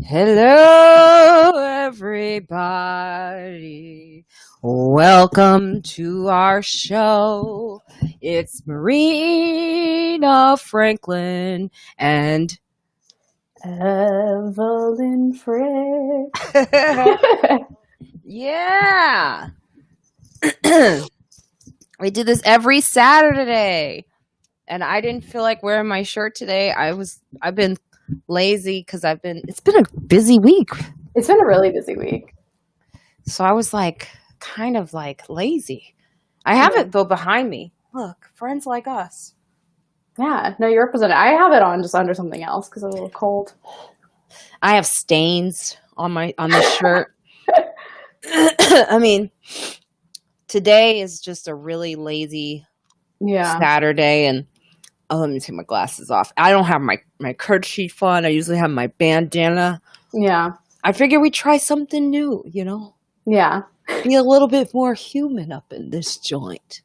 Hello, everybody. Welcome to our show. It's Marina Franklin and Evelyn Frick. yeah. We do this every Saturday. And I didn't feel like wearing my shirt today. I've been lazy because it's been a busy week. It's been a really busy week. So I was kind of lazy. I have it though behind me. Look, Friends Like Us. Yeah, no, you're represented. I have it on just under something else because it's a little cold. I have stains on the shirt. I mean, today is just a really lazy Saturday, and let me take my glasses off. I don't have my kerchief on. I usually have my bandana. Yeah. I figure we try something new, Yeah. Be a little bit more human up in this joint.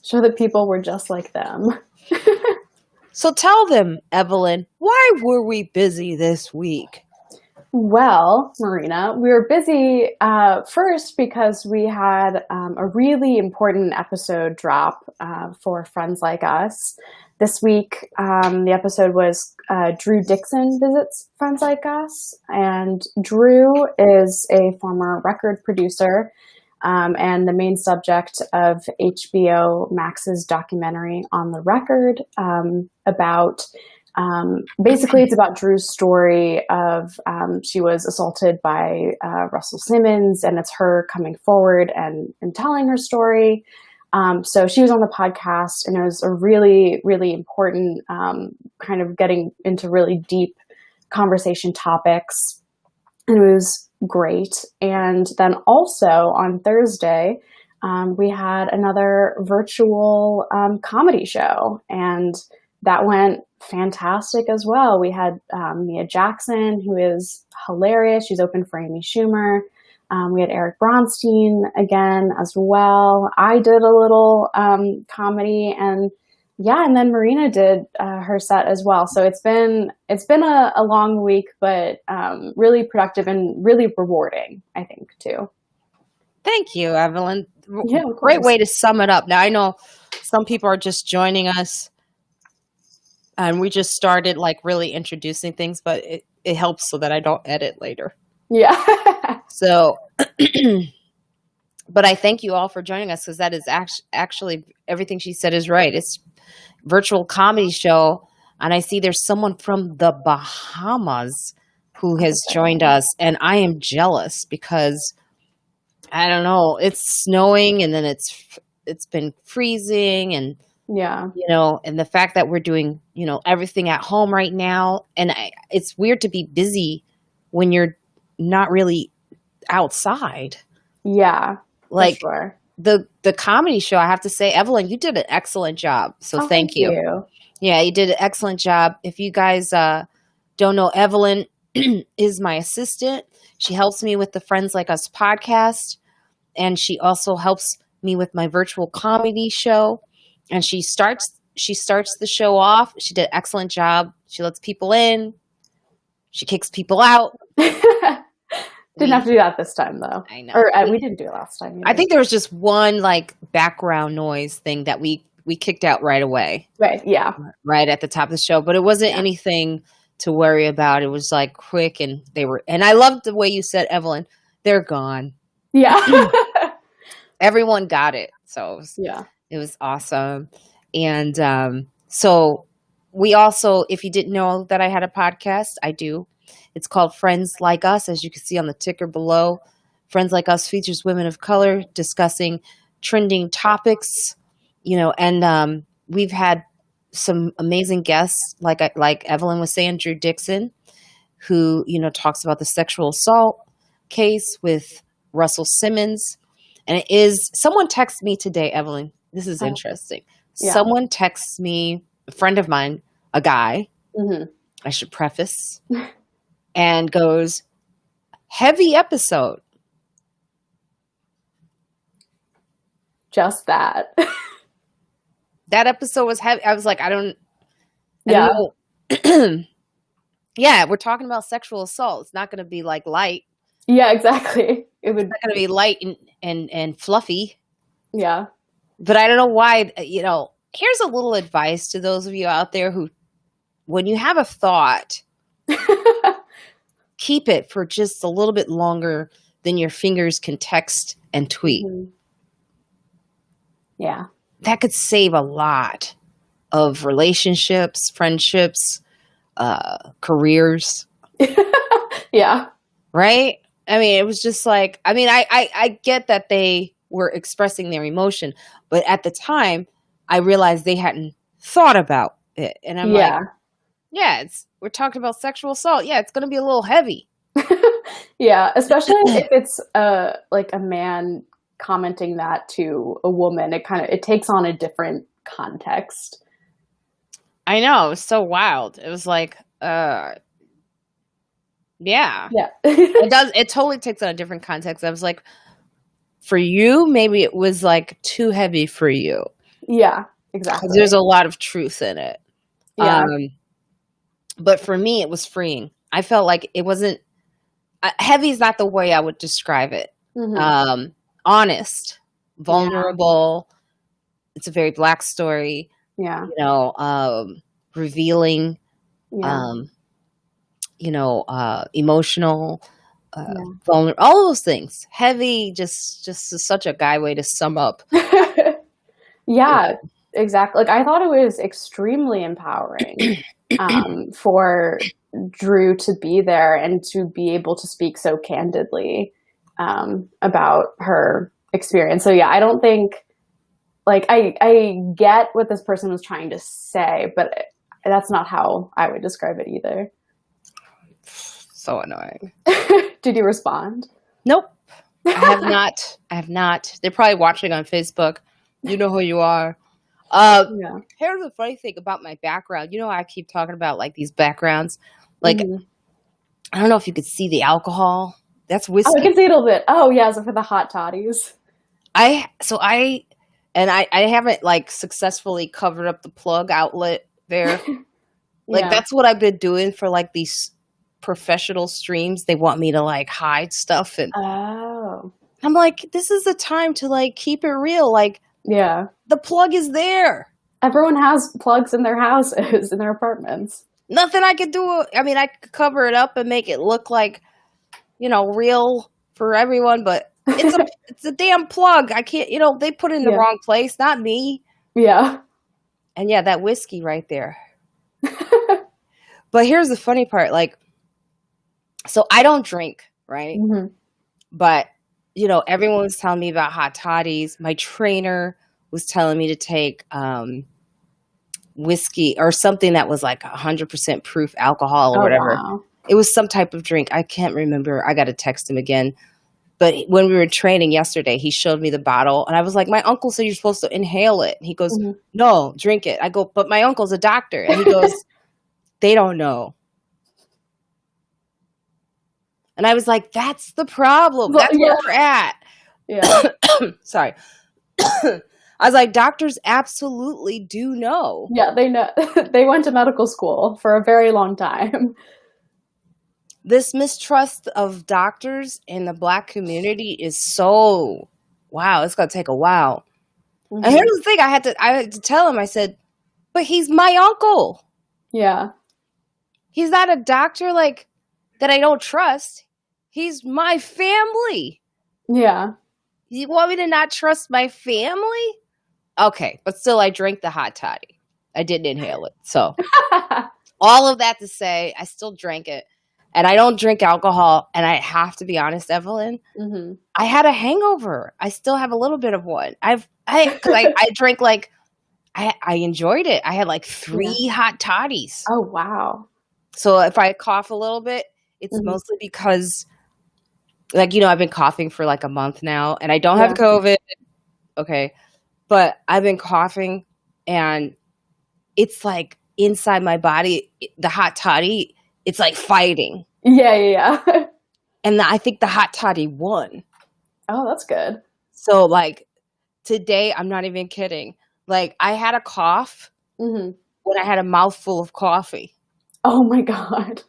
Show that people were just like them. So tell them, Evelyn, why were we busy this week? Well, Marina, we were busy first because we had a really important episode drop for Friends Like Us. This week, the episode was Drew Dixon Visits Friends Like Us. And Drew is a former record producer and the main subject of HBO Max's documentary On the Record about... basically, it's about Drew's story of she was assaulted by Russell Simmons, and it's her coming forward and telling her story. So she was on the podcast, and it was a really, really important kind of getting into really deep conversation topics. And it was great. And then also on Thursday, we had another virtual comedy show, and that went fantastic as well. We had Mia Jackson, who is hilarious. She's open for Amy Schumer. We had Eric Bronstein again as well. I did a little comedy, and then Marina did her set as well. So it's been a long week, but really productive and really rewarding, I think, too. Thank you, Evelyn. Yeah, great way to sum it up. Now, I know some people are just joining us, and we just started really introducing things, but it helps so that I don't edit later. Yeah. So, but I thank you all for joining us, because that is actually everything she said is right. It's virtual comedy show, and I see there's someone from the Bahamas who has joined us, and I am jealous because I don't know, it's snowing, and then it's been freezing, and yeah, and the fact that we're doing everything at home right now, and it's weird to be busy when you're not really outside. Yeah, sure. The comedy show, I have to say, Evelyn, you did an excellent job. So thank you. Yeah, you did an excellent job. If you guys don't know, Evelyn is my assistant. She helps me with the Friends Like Us podcast, and she also helps me with my virtual comedy show. And she starts the show off. She did an excellent job. She lets people in. She kicks people out. Didn't have to do that this time, though. I know. Or we didn't do it last time either. I think there was just one background noise thing that we kicked out right away. Right, yeah. Right at the top of the show. But it wasn't anything to worry about. It was quick, and and I loved the way you said, Evelyn, they're gone. Yeah. Everyone got it. So it was awesome. And so we also, if you didn't know that I had a podcast, I do. It's called Friends Like Us, as you can see on the ticker below. Friends Like Us features women of color discussing trending topics, and we've had some amazing guests, like Evelyn was saying, Drew Dixon, who, talks about the sexual assault case with Russell Simmons. And someone texted me today, Evelyn. This is interesting. Yeah. Someone texts me, a friend of mine, a guy, I should preface, and goes, heavy episode. Just that. That episode was heavy. I was like, I don't know. Yeah, we're talking about sexual assault. It's not going to be like light. Yeah, exactly. It's not going to be light and fluffy. Yeah. But I don't know why, here's a little advice to those of you out there who, when you have a thought, keep it for just a little bit longer than your fingers can text and tweet. Mm-hmm. Yeah. That could save a lot of relationships, friendships, careers. Yeah. Right? I mean, it was just like, I get that they were expressing their emotion, but at the time I realized they hadn't thought about it. And I'm like, yeah, we're talking about sexual assault. Yeah, it's going to be a little heavy. Yeah, especially if it's like a man commenting that to a woman, it takes on a different context. I know, it was so wild. It was like, yeah. It totally takes on a different context. I was like, for you, maybe it was like too heavy for you. Yeah, exactly. There's a lot of truth in it. Yeah. But for me, it was freeing. I felt like it wasn't heavy is not the way I would describe it. Mm-hmm. Honest, vulnerable. Yeah. It's a very Black story. Yeah. Revealing, emotional, vulnerable, all those things. Heavy, just such a guy way to sum up. Yeah, exactly. Like, I thought it was extremely empowering for Drew to be there and to be able to speak so candidly about her experience. So yeah, I don't think, like, I get what this person was trying to say, but that's not how I would describe it either. So annoying. Did you respond? Nope. I have not. They're probably watching on Facebook. You know who you are. Here's the funny thing about my background. I keep talking about like these backgrounds. Like, I don't know if you could see the alcohol. That's whiskey. Oh, I can see it a little bit. Oh, yeah, so for the hot toddies. I haven't like successfully covered up the plug outlet there. Like, that's what I've been doing for like these professional streams. They want me to like hide stuff, and I'm like, this is the time to like keep it real. Like, the plug is there. Everyone has plugs in their houses, in their apartments. Nothing I could do. I mean, I could cover it up and make it look like, real for everyone, but it's a damn plug. I can't, they put it in the wrong place, not me. Yeah. And yeah, that whiskey right there. But here's the funny part. Like, so I don't drink, right? Mm-hmm. But, everyone was telling me about hot toddies. My trainer was telling me to take whiskey or something that was like 100% proof alcohol or whatever. Wow. It was some type of drink. I can't remember. I got to text him again. But when we were training yesterday, he showed me the bottle. And I was like, my uncle said you're supposed to inhale it. He goes, no, drink it. I go, but my uncle's a doctor. And he goes, they don't know. And I was like, that's the problem. That's where we're at. Yeah. Sorry. I was like, doctors absolutely do know. Yeah, they know. They went to medical school for a very long time. This mistrust of doctors in the Black community is so, wow, it's going to take a while. Mm-hmm. And here's the thing, I had to tell him, I said, but he's my uncle. Yeah. He's not a doctor like that I don't trust. He's my family. Yeah. You want me to not trust my family? Okay, but still I drank the hot toddy. I didn't inhale it. So all of that to say, I still drank it. And I don't drink alcohol. And I have to be honest, Evelyn, I had a hangover. I still have a little bit of one. I drank like, I enjoyed it. I had like 3 hot toddies. Oh, wow. So if I cough a little bit, it's mostly because, like, I've been coughing for like a month now and I don't have COVID. Okay. But I've been coughing and it's like inside my body, the hot toddy, it's like fighting. Yeah. And I think the hot toddy won. Oh, that's good. So like today, I'm not even kidding. Like I had a cough when I had a mouthful of coffee. Oh my God.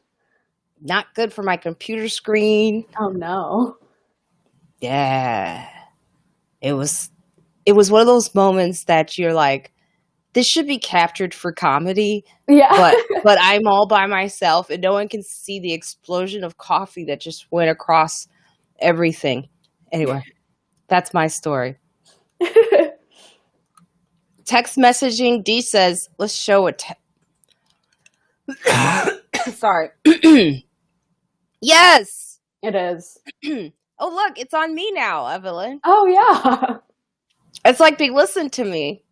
not good for my computer screen. Oh no. Yeah. It was one of those moments that you're like, this should be captured for comedy. Yeah. But I'm all by myself and no one can see the explosion of coffee that just went across everything. Anyway, that's my story. Text messaging, D says, let's show a sorry. Yes. It is. Oh, look, it's on me now, Evelyn. Oh, yeah. It's like they listened to me.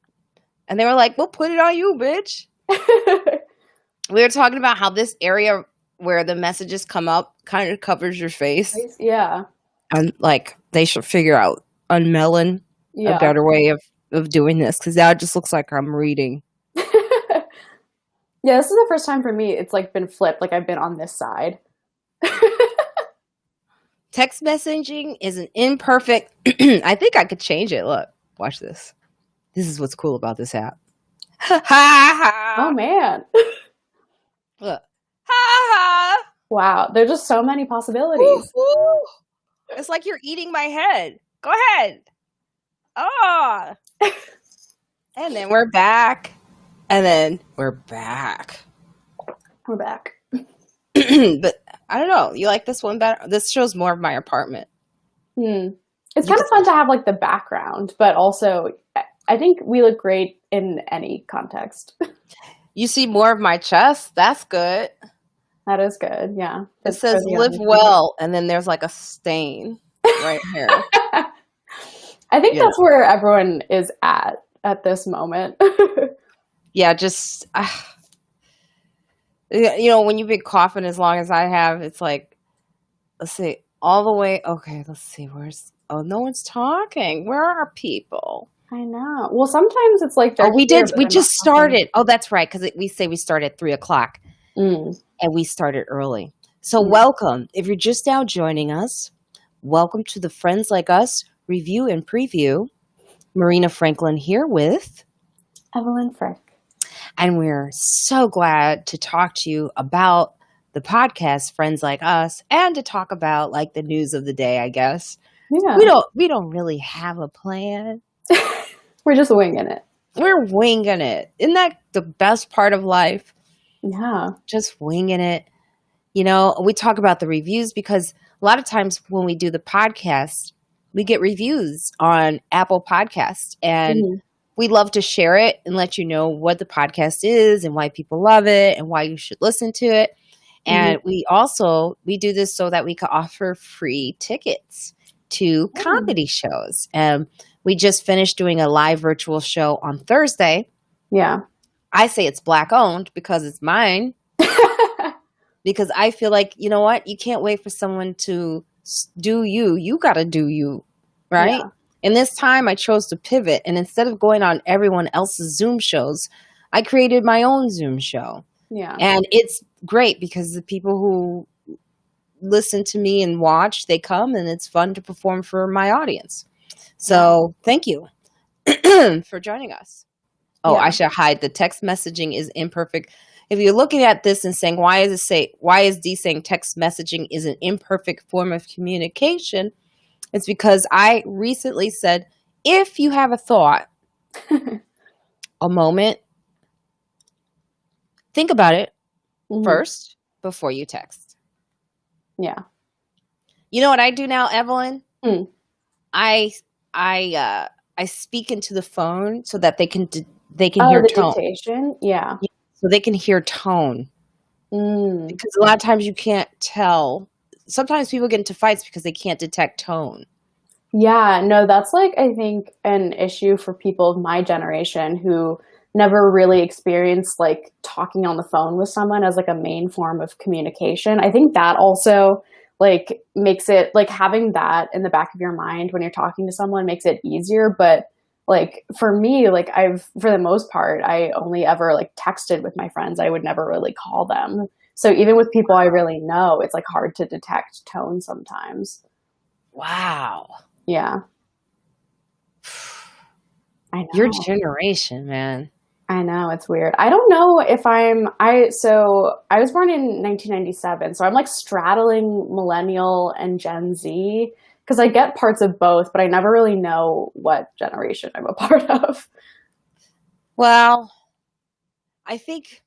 And they were like, we'll put it on you, bitch. We were talking about how this area where the messages come up kind of covers your face. Yeah. And like, they should figure out on Melon a better way of doing this. Because now it just looks like I'm reading. Yeah, this is the first time for me. It's like been flipped. Like I've been on this side. Text messaging is an imperfect. I think I could change it. Look, watch this. This is what's cool about this app. Oh man. Look. Wow, there's just so many possibilities. Ooh. It's like you're eating my head. Go ahead. Oh. And then we're back. And then we're back. We're back. But I don't know. You like this one better? This shows more of my apartment. It's kind of fun to have like the background, but also I think we look great in any context. You see more of my chest? That's good. That is good, yeah. It says live well, and then there's like a stain right here. I think that's where everyone is at this moment. Yeah, just, when you've been coughing as long as I have, it's like, let's see, all the way, okay, let's see, no one's talking. Where are people? I know. Well, sometimes it's like we just started. Oh, that's right, because we say we start at 3:00, and we started early. So welcome. If you're just now joining us, welcome to the Friends Like Us review and preview. Marina Franklin here with Evelyn Frick. And we're so glad to talk to you about the podcast Friends Like Us and to talk about like the news of the day, I guess. Yeah. We don't really have a plan. We're just winging it. We're winging it. Isn't that the best part of life? Yeah. Just winging it. We talk about the reviews because a lot of times when we do the podcast, we get reviews on Apple Podcasts, and we love to share it and let you know what the podcast is and why people love it and why you should listen to it. And we do this so that we can offer free tickets to comedy shows. And we just finished doing a live virtual show on Thursday. Yeah. I say it's Black owned because it's mine. Because I feel like, you know what? You can't wait for someone to do you. You got to do you, right? Yeah. And this time I chose to pivot. And instead of going on everyone else's Zoom shows, I created my own Zoom show. Yeah. And it's great because the people who listen to me and watch, they come, and it's fun to perform for my audience. So thank you for joining us. Oh, I should hide. The text messaging is imperfect. If you're looking at this and saying, why is D saying text messaging is an imperfect form of communication? It's because I recently said, if you have a thought, a moment, think about it first before you text. Yeah. You know what I do now, Evelyn? I speak into the phone so that they can hear the tone. Dictation? Yeah. So they can hear tone. Because a lot of times you can't tell. Sometimes people get into fights because they can't detect tone. Yeah, no, that's like, I think, an issue for people of my generation who never really experienced like talking on the phone with someone as like a main form of communication. I think that also like makes it like having that in the back of your mind when you're talking to someone makes it easier. But like for me, like for the most part, I only ever like texted with my friends. I would never really call them. So even with people I really know, it's like hard to detect tone sometimes. Wow. Yeah. I know. Your generation, man. I know, it's weird. I don't know if I was born in 1997, so I'm like straddling millennial and Gen Z because I get parts of both, but I never really know what generation I'm a part of. Well, I think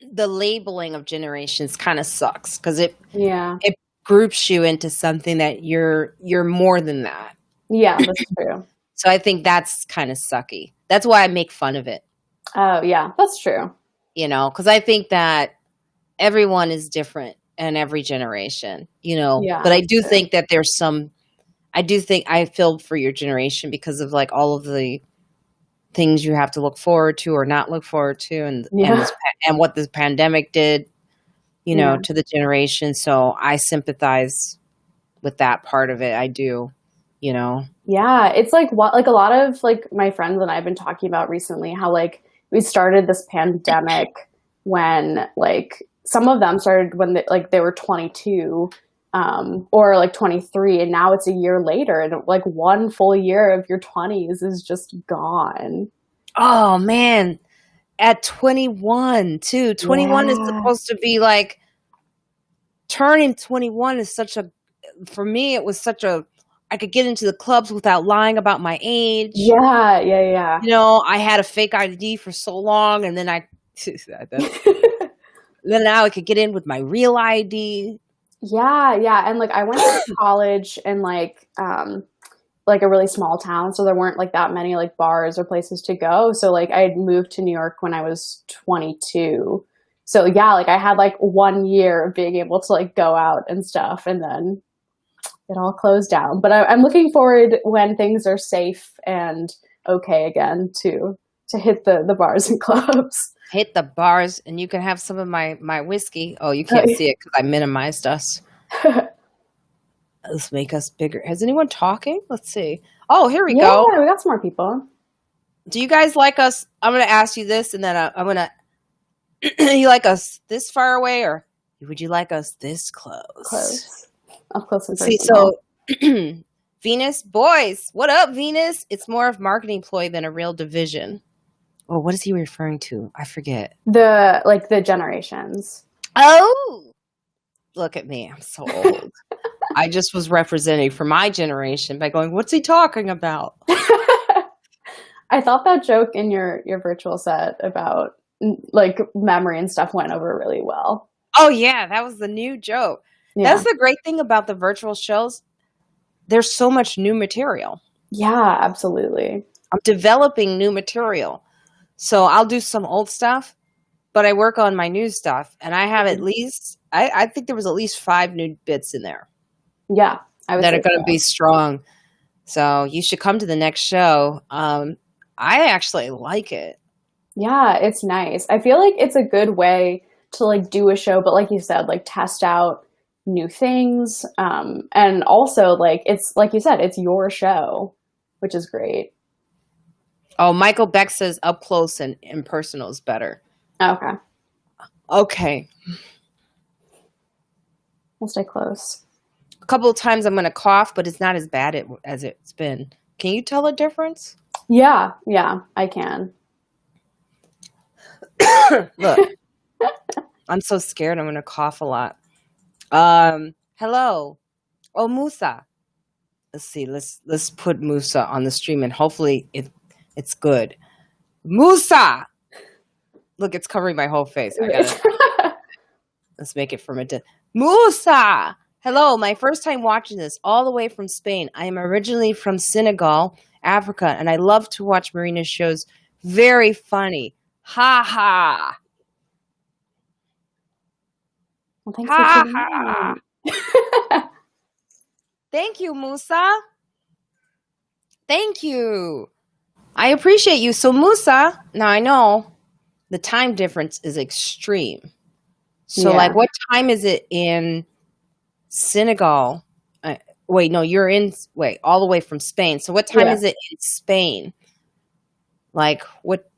the labeling of generations kind of sucks because Yeah. it groups you into something that you're more than that. Yeah, that's true. So I think that's kind of sucky. That's why I make fun of it. Oh, yeah, that's true. Because I think that everyone is different in every generation, Yeah, but I that's do true. think that I do think I feel for your generation because of like all of the things you have to look forward to or not look forward to, Yeah. and what this pandemic did, Yeah. to the generation. So I sympathize with that part of it. I do, you know. Yeah, it's like what like a lot of like my friends and I have been talking about recently how like we started this pandemic when like some of them started when they were 22 or like 23, and now it's a year later and like one full year of your 20s is just gone. Oh man, at 21 too. 21 is Yeah. supposed to be like turning 21 is such a for me it was such a I could get into the clubs without lying about my age. Yeah, yeah, I had a fake ID for so long, and then that's yeah. then now I could get in with my real ID. Yeah, yeah, and like I went to college in like a really small town, so there weren't like that many like bars or places to go. So like I had moved to New York when I was 22. So yeah, like I had like 1 year of being able to like go out and stuff, and then it all closed down. But I'm looking forward when things are safe and okay again to hit the bars and clubs. Hit the bars, and you can have some of my whiskey. Oh, you can't see it because I minimized us. Let's make us bigger. Has anyone talking? Let's see. Oh, here we Yeah, go. we got some more people. Do you guys like us? I'm going to ask you this, and then I'm going to. You like us this far away, or would you like us this close? Close. Up close and See, personal. so Venus, boys, what up, Venus? It's more of marketing ploy than a real division. Oh, what is he referring to? I forget. The generations. Oh, look at me. I'm so old. I just was representing for my generation by going, what's he talking about? I thought that joke in your virtual set about like memory and stuff went over really well. Oh, yeah, that was the new joke. Yeah. That's the great thing about the virtual shows. There's so much new material. Yeah, absolutely. I'm developing new material. So I'll do some old stuff, but I work on my new stuff. And I have at least, I think there was at least 5 new bits in there. Yeah. That are going to be strong. So you should come to the next show. I actually like it. Yeah, it's nice. I feel like it's a good way to like do a show, but like you said, like test out new things. And also like it's like you said, it's your show, which is great. Oh, Michael Beck says up close and impersonal is better. Okay. Okay. We'll stay close. A couple of times I'm going to cough, but it's not as bad as it's been. Can you tell a difference? Yeah, I can. Look, I'm so scared I'm going to cough a lot. Hello. Oh, Musa. Let's see. Let's put Musa on the stream and hopefully it's good. Musa. Look, it's covering my whole face. Let's make it from a Musa. Hello, my first time watching this all the way from Spain. I am originally from Senegal, Africa, and I love to watch Marina's shows. Very funny. Ha ha. Well, thanks for tuning in. Thank you, Musa. Thank you. I appreciate you. So, Musa, now I know the time difference is extreme. So, like, what time is it in Senegal? Wait, no, you're all the way from Spain. So, what time is it in Spain? Like, what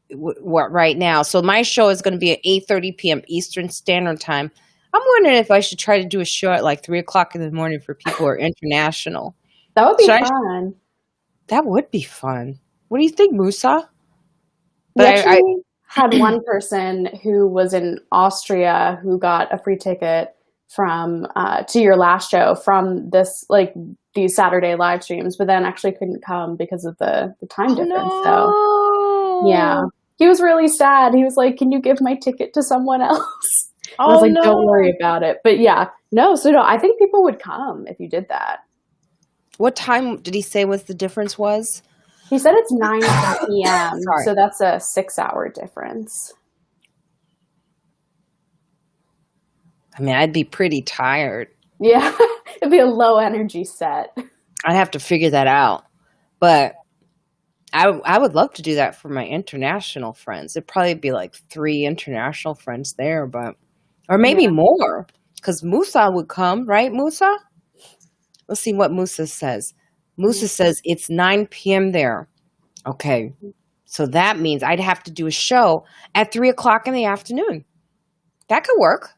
right now? So, my show is going to be at 8:30 p.m. Eastern Standard Time. I'm wondering if I should try to do a show at like 3 o'clock in the morning for people who are international. That would be fun. That would be fun. What do you think, Musa? We actually had one person who was in Austria who got a free ticket from to your last show from this these Saturday live streams, but then actually couldn't come because of the time difference. No. So yeah, he was really sad. He was like, "Can you give my ticket to someone else?" I was like, no. "Don't worry about it." But yeah, no. I think people would come if you did that. What time did he say was the difference was? He said it's 9 p.m., so that's a 6-hour difference. I mean, I'd be pretty tired. Yeah, it'd be a low energy set. I'd have to figure that out. But I would love to do that for my international friends. It'd probably be like 3 international friends there, or maybe more, because Musa would come, right, Musa? Let's see what Musa says. Musa says it's 9 p.m. there. Okay. So that means I'd have to do a show at 3 o'clock in the afternoon. That could work.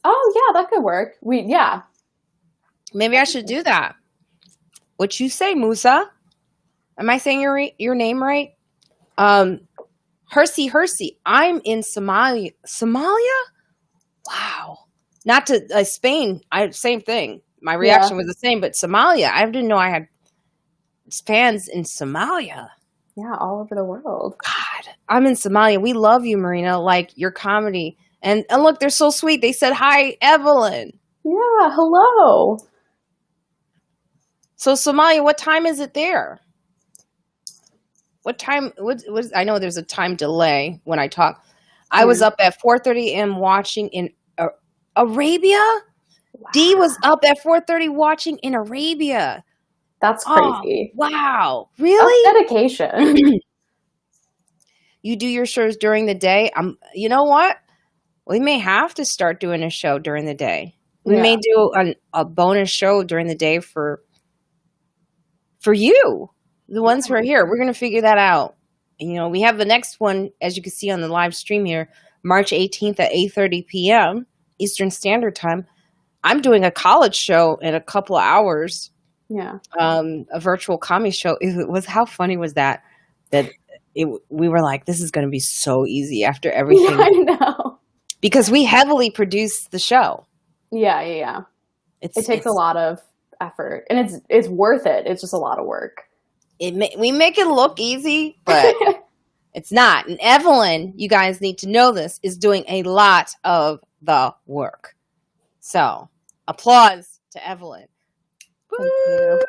Oh, yeah, that could work. Maybe I should do that. What you say, Musa? Am I saying your name right? Hersey. I'm in Somalia. Somalia? Wow. Not to Spain. Same thing. My reaction was the same, but Somalia. I didn't know I had fans in Somalia. Yeah, all over the world. God, I'm in Somalia. We love you, Marina. Like your comedy. And look, they're so sweet. They said, hi, Evelyn. Yeah, hello. So Somalia, what time is it there? What time? I know there's a time delay when I talk. I was up at 4:30 a.m. watching in Arabia. Wow. Dee was up at 4:30 watching in Arabia. That's crazy. Oh, wow. Really? That's dedication. You do your shows during the day? You know what? We may have to start doing a show during the day. We may do a bonus show during the day for you, the ones who are here. We're going to figure that out. And, we have the next one, as you can see on the live stream here, March 18th at 8:30 p.m. Eastern Standard Time. I'm doing a college show in a couple of hours. Yeah. A virtual comedy show. How funny was that? We were like, this is going to be so easy after everything. Yeah, I know. Because we heavily produced the show. Yeah. It takes a lot of effort, and it's worth it. It's just a lot of work. We make it look easy, but it's not. And Evelyn, you guys need to know this, is doing a lot of the work. So, applause to Evelyn. Thank you.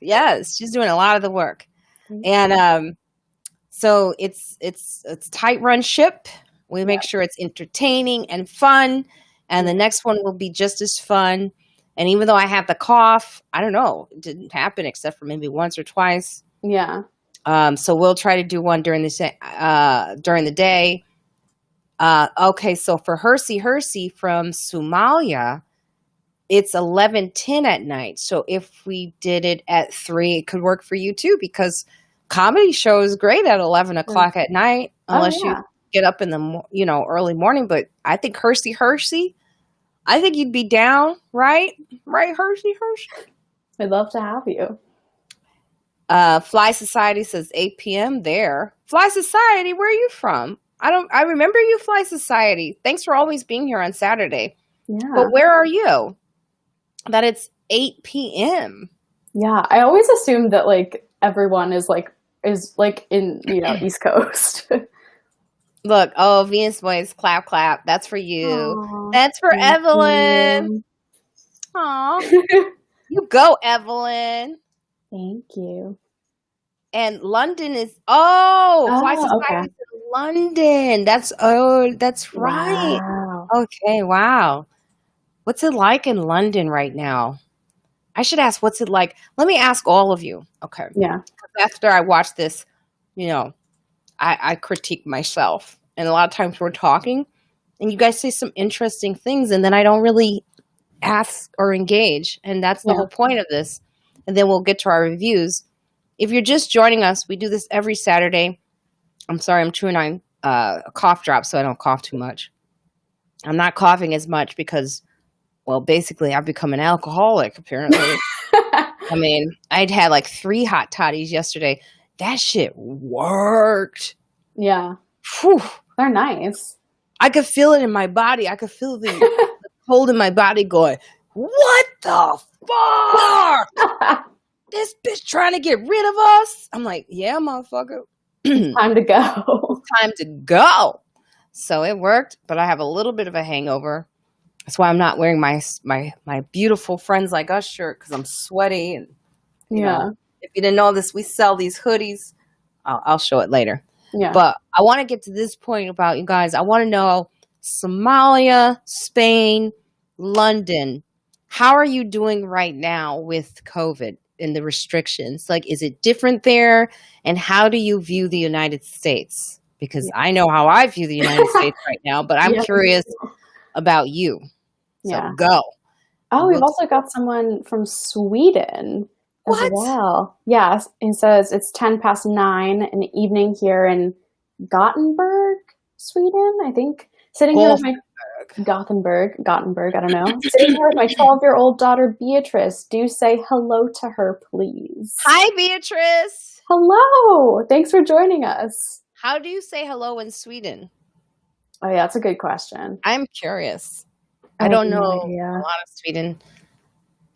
Yes, she's doing a lot of the work. And so it's tight run ship. We make sure it's entertaining and fun, and the next one will be just as fun. And even though I have the cough, I don't know, it didn't happen except for maybe once or twice. Yeah. So we'll try to do one during the day. Okay, so for Hersey from Somalia, it's 11:10 at night. So if we did it at 3, it could work for you too, because comedy show is great at 11 o'clock at night, unless you get up in the early morning. But I think Hersey, I think you'd be down, right? Right, Hersey? I'd love to have you. Fly Society says 8 p.m. there. Fly Society, where are you from? I remember you, Fly Society. Thanks for always being here on Saturday. Yeah. But where are you? That it's 8 p.m. Yeah, I always assume that everyone is in East Coast. Look, Venus Boys, clap, clap. That's for you. Aww, that's for Evelyn. Aw. You go, Evelyn. Thank you. And London is Fly Society in London. That's right. Wow. Okay, wow. What's it like in London right now? I should ask, what's it like? Let me ask all of you. Okay. Yeah. After I watch this, I critique myself. And a lot of times we're talking and you guys say some interesting things and then I don't really ask or engage. And that's the whole point of this. And then we'll get to our reviews. If you're just joining us, we do this every Saturday. I'm sorry, I'm chewing on a cough drop so I don't cough too much. I'm not coughing as much because, well, basically I've become an alcoholic, apparently. I mean, I'd had 3 hot toddies yesterday. That shit worked. Yeah. Whew. They're nice. I could feel it in my body. I could feel the cold in my body going, what the fuck? This bitch trying to get rid of us? I'm like, yeah, motherfucker. It's time to go. It's time to go. So it worked, but I have a little bit of a hangover. That's why I'm not wearing my beautiful Friends Like Us shirt, because I'm sweaty. And you know, if you didn't know this, we sell these hoodies. I'll show it later. Yeah. But I want to get to this point about you guys. I want to know Somalia, Spain, London. How are you doing right now with COVID and the restrictions? Like, is it different there? And how do you view the United States? Because I know how I view the United States right now, but I'm curious about you. So go. Oh, we've also got someone from Sweden as well. Yeah, it says it's 9:10 in the evening here in Gothenburg, Sweden, I think. Sitting here with my Gothenburg, I don't know. Sitting here with my 12-year-old daughter, Beatrice. Do say hello to her, please. Hi, Beatrice. Hello. Thanks for joining us. How do you say hello in Sweden? Oh, yeah, that's a good question. I'm curious. I don't know a lot of Sweden.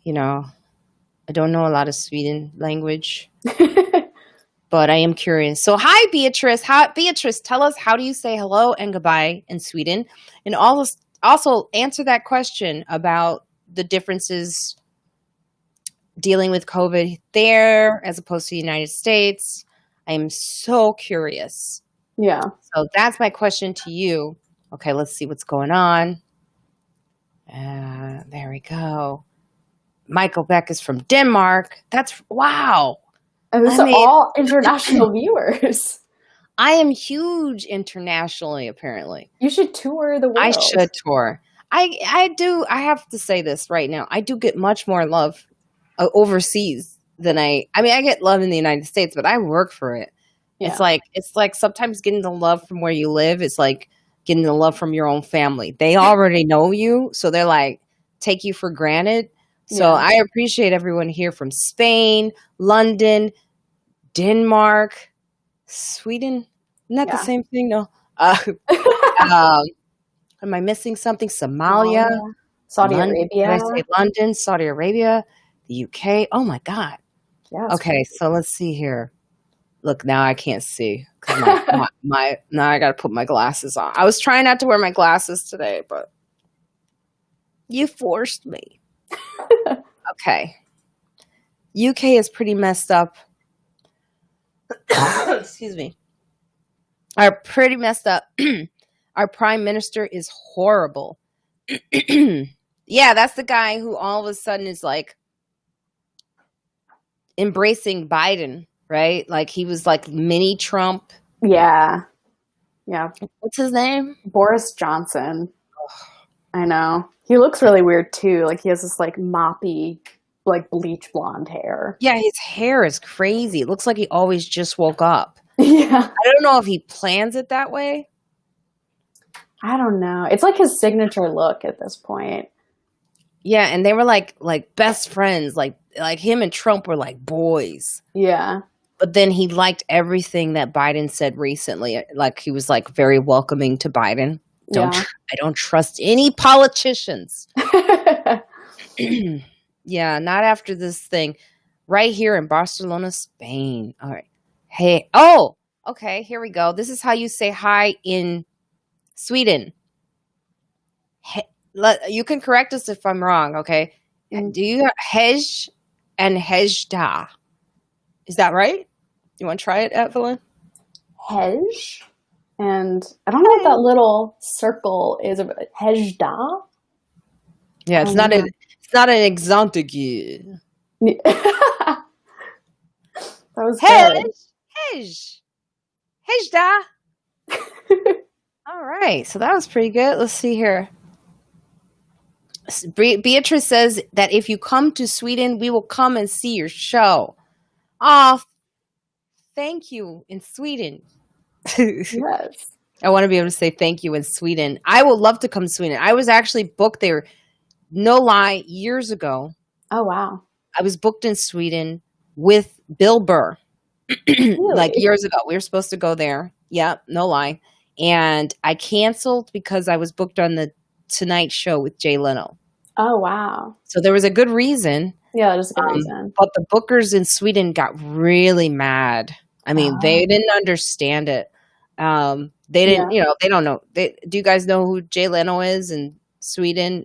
You know, I don't know a lot of Sweden language. But I am curious. So, hi, Beatrice. Beatrice, tell us, how do you say hello and goodbye in Sweden? And also answer that question about the differences dealing with COVID there as opposed to the United States. I am so curious. Yeah. So that's my question to you. Okay, let's see what's going on. There we go. Michael Beck is from Denmark. Wow. And this are all international viewers. I am huge internationally, apparently. You should tour the world. I should tour. I do. I have to say this right now. I do get much more love overseas than I get love in the United States, but I work for it. Yeah. It's like sometimes getting the love from where you live is like getting the love from your own family. They already know you, so they're like, take you for granted. So I appreciate everyone here from Spain, London, Denmark, Sweden. Not the same thing, no. Am I missing something? Somalia, Saudi Arabia. Did I say London, Saudi Arabia, the UK? Oh my God. Yeah. Okay, so let's see here. Look, now I can't see because now I got to put my glasses on. I was trying not to wear my glasses today, but you forced me. Okay. UK is pretty messed up. Excuse me. Are pretty messed up. Our prime minister is horrible. Yeah, that's the guy who all of a sudden is like embracing Biden, right? Like he was like mini Trump. Yeah. Yeah. What's his name? Boris Johnson. I know. He looks really weird too. Like he has this like moppy, like bleach blonde hair. Yeah, his hair is crazy. It looks like he always just woke up. Yeah. I don't know if he plans it that way. I don't know. It's like his signature look at this point. Yeah, and they were like best friends. Like him and Trump were like boys. Yeah. But then he liked everything that Biden said recently. Like he was like very welcoming to Biden. I don't trust any politicians. Yeah, not after this thing. Right here in Barcelona, Spain. All right. Hey. Oh, okay. Here we go. This is how you say hi in Sweden. You can correct us if I'm wrong, okay? Do you have hej and hejda? Is that right? You want to try it, Evelyn? Hej? And I don't know what that little circle is. Hejda? Yeah, it's not an exotic. That was Hej. Hejda. All right, so that was pretty good. Let's see here. Beatrice says that if you come to Sweden, we will come and see your show. Oh, thank you in Sweden. Yes. I want to be able to say thank you in Sweden. I would love to come to Sweden. I was actually booked there, no lie, years ago. Oh, wow. I was booked in Sweden with Bill Burr. like Really? years ago. We were supposed to go there. Yeah, no lie. And I canceled because I was booked on the Tonight Show with Jay Leno. Oh, wow. So there was a good reason. Yeah, that is a good reason. But the bookers in Sweden got really mad. I mean, they Oh, didn't understand it. They didn't, yeah. they don't know. Do you guys know who Jay Leno is in Sweden?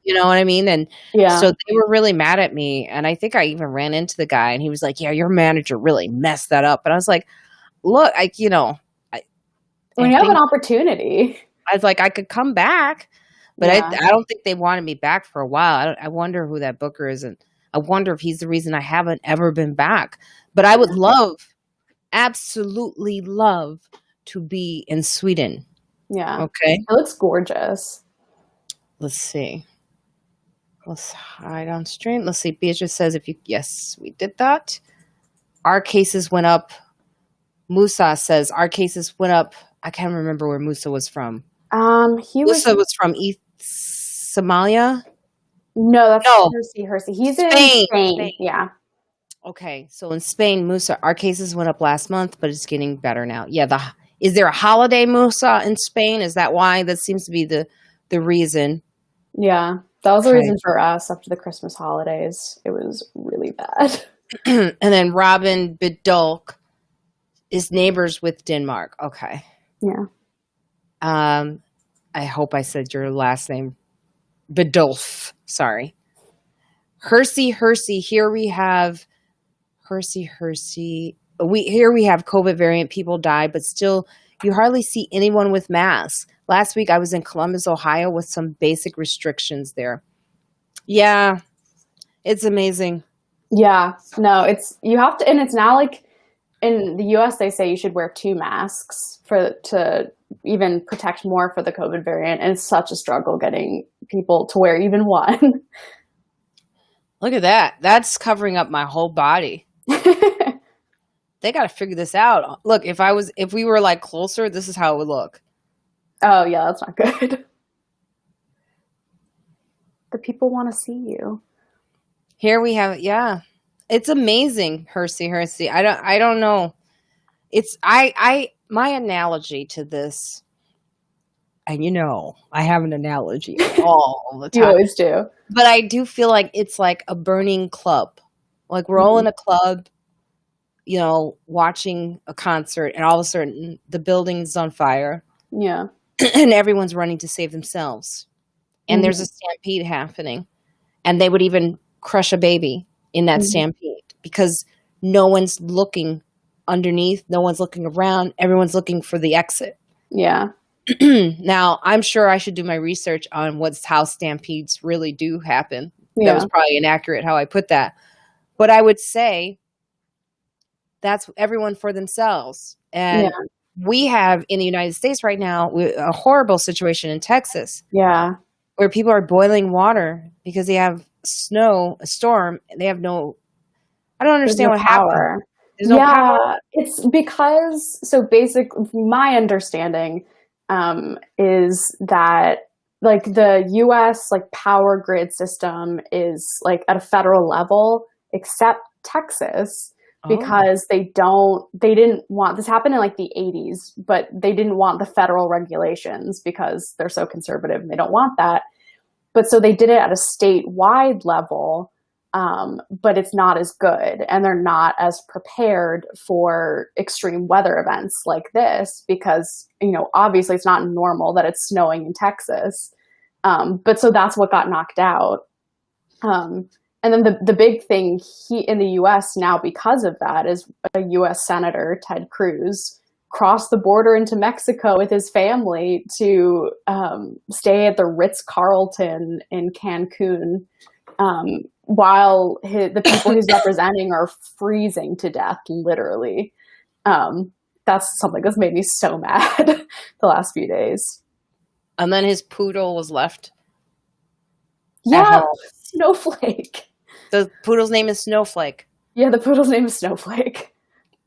You know what I mean? And Yeah. so they were really mad at me. And I think I even ran into the guy and he was like, yeah, your manager really messed that up. And I was like, look, I, When I you have an think opportunity. I was like, I could come back, but Yeah. I don't think they wanted me back for a while. I wonder who that booker is. And I wonder if he's the reason I haven't ever been back. But I would absolutely love to be in Sweden. Yeah. Okay. It looks gorgeous. Let's see. Let's hide on stream. Let's see. Beatrice says yes, we did that. Our cases went up. Musa says our cases went up. I can't remember where Musa was from. Musa was from East Somalia. No, that's No. Hersey. He's in Spain. Yeah. Okay, so in Spain, Musa, our cases went up last month, but it's getting better now. Yeah, is there a holiday Musa in Spain? Is that why? That seems to be the reason. Yeah, that was the reason for us after the Christmas holidays. It was really bad. And then Robin Bidulk is neighbors with Denmark. Okay. Yeah. I hope I said your last name. Bidulf. Sorry. Hersey. Here we have Hersey. Here we have COVID variant. People die, but still, you hardly see anyone with masks. Last week, I was in Columbus, Ohio, with some basic restrictions there. Yeah, it's amazing. Yeah, no, you have to, and it's now like in the US, they say you should wear 2 masks to even protect more for the COVID variant, and it's such a struggle getting people to wear even one. Look at that. That's covering up my whole body. They got to figure this out. Look, if we were like closer, this is how it would look. Oh yeah, that's not good. The people want to see you. Here we have, it's amazing, Hersey. I don't know. It's my analogy to this, and I have an analogy all the time. You always do. But I do feel like it's like a burning club. Like we're all in a club, watching a concert, and all of a sudden the building's on fire. Yeah. And everyone's running to save themselves. And there's a stampede happening. And they would even crush a baby in that stampede because no one's looking underneath. No one's looking around. Everyone's looking for the exit. Yeah. Now, I'm sure I should do my research on how stampedes really do happen. Yeah. That was probably inaccurate how I put that. But I would say that's everyone for themselves. And we have in the United States right now a horrible situation in Texas. Yeah. Where people are boiling water because they have a storm. They have I don't understand what happened. There's no power. It's because, my understanding is that like the US like power grid system is like at a federal level, except Texas, because they didn't want, this happened in like the 80s, but they didn't want the federal regulations because they're so conservative and they don't want that. But so they did it at a statewide level, but it's not as good, and they're not as prepared for extreme weather events like this because, obviously it's not normal that it's snowing in Texas. But so that's what got knocked out. And then the big thing in the US now because of that is a US Senator, Ted Cruz, crossed the border into Mexico with his family to stay at the Ritz-Carlton in Cancun while the people he's representing are freezing to death, literally. That's something that's made me so mad the last few days. And then his poodle was left. Yeah, Snowflake. The poodle's name is Snowflake. Yeah, the poodle's name is Snowflake.